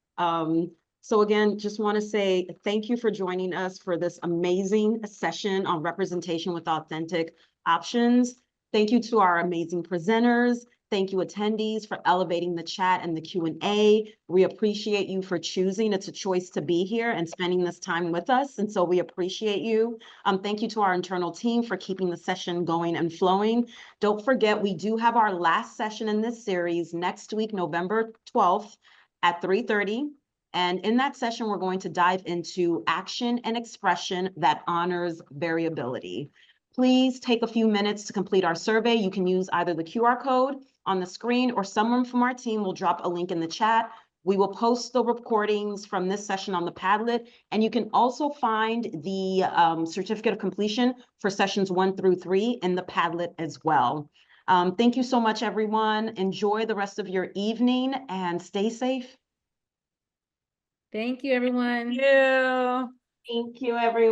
So again, just want to say thank you for joining us for this amazing session on representation with authentic options. Thank you to our amazing presenters. Thank you, attendees, for elevating the chat and the Q&A. We appreciate you for choosing. It's a choice to be here and spending this time with us. And so we appreciate you. Thank you to our internal team for keeping the session going and flowing. Don't forget, we do have our last session in this series next week, November 12th at 3:30. And in that session, we're going to dive into action and expression that honors variability. Please take a few minutes to complete our survey. You can use either the QR code on the screen or someone from our team will drop a link in the chat. We will post the recordings from this session on the Padlet, and you can also find the certificate of completion for sessions 1 through 3 in the Padlet as well. Thank you so much, everyone. Enjoy the rest of your evening and stay safe. Thank you, everyone. Yeah. Thank you, everyone.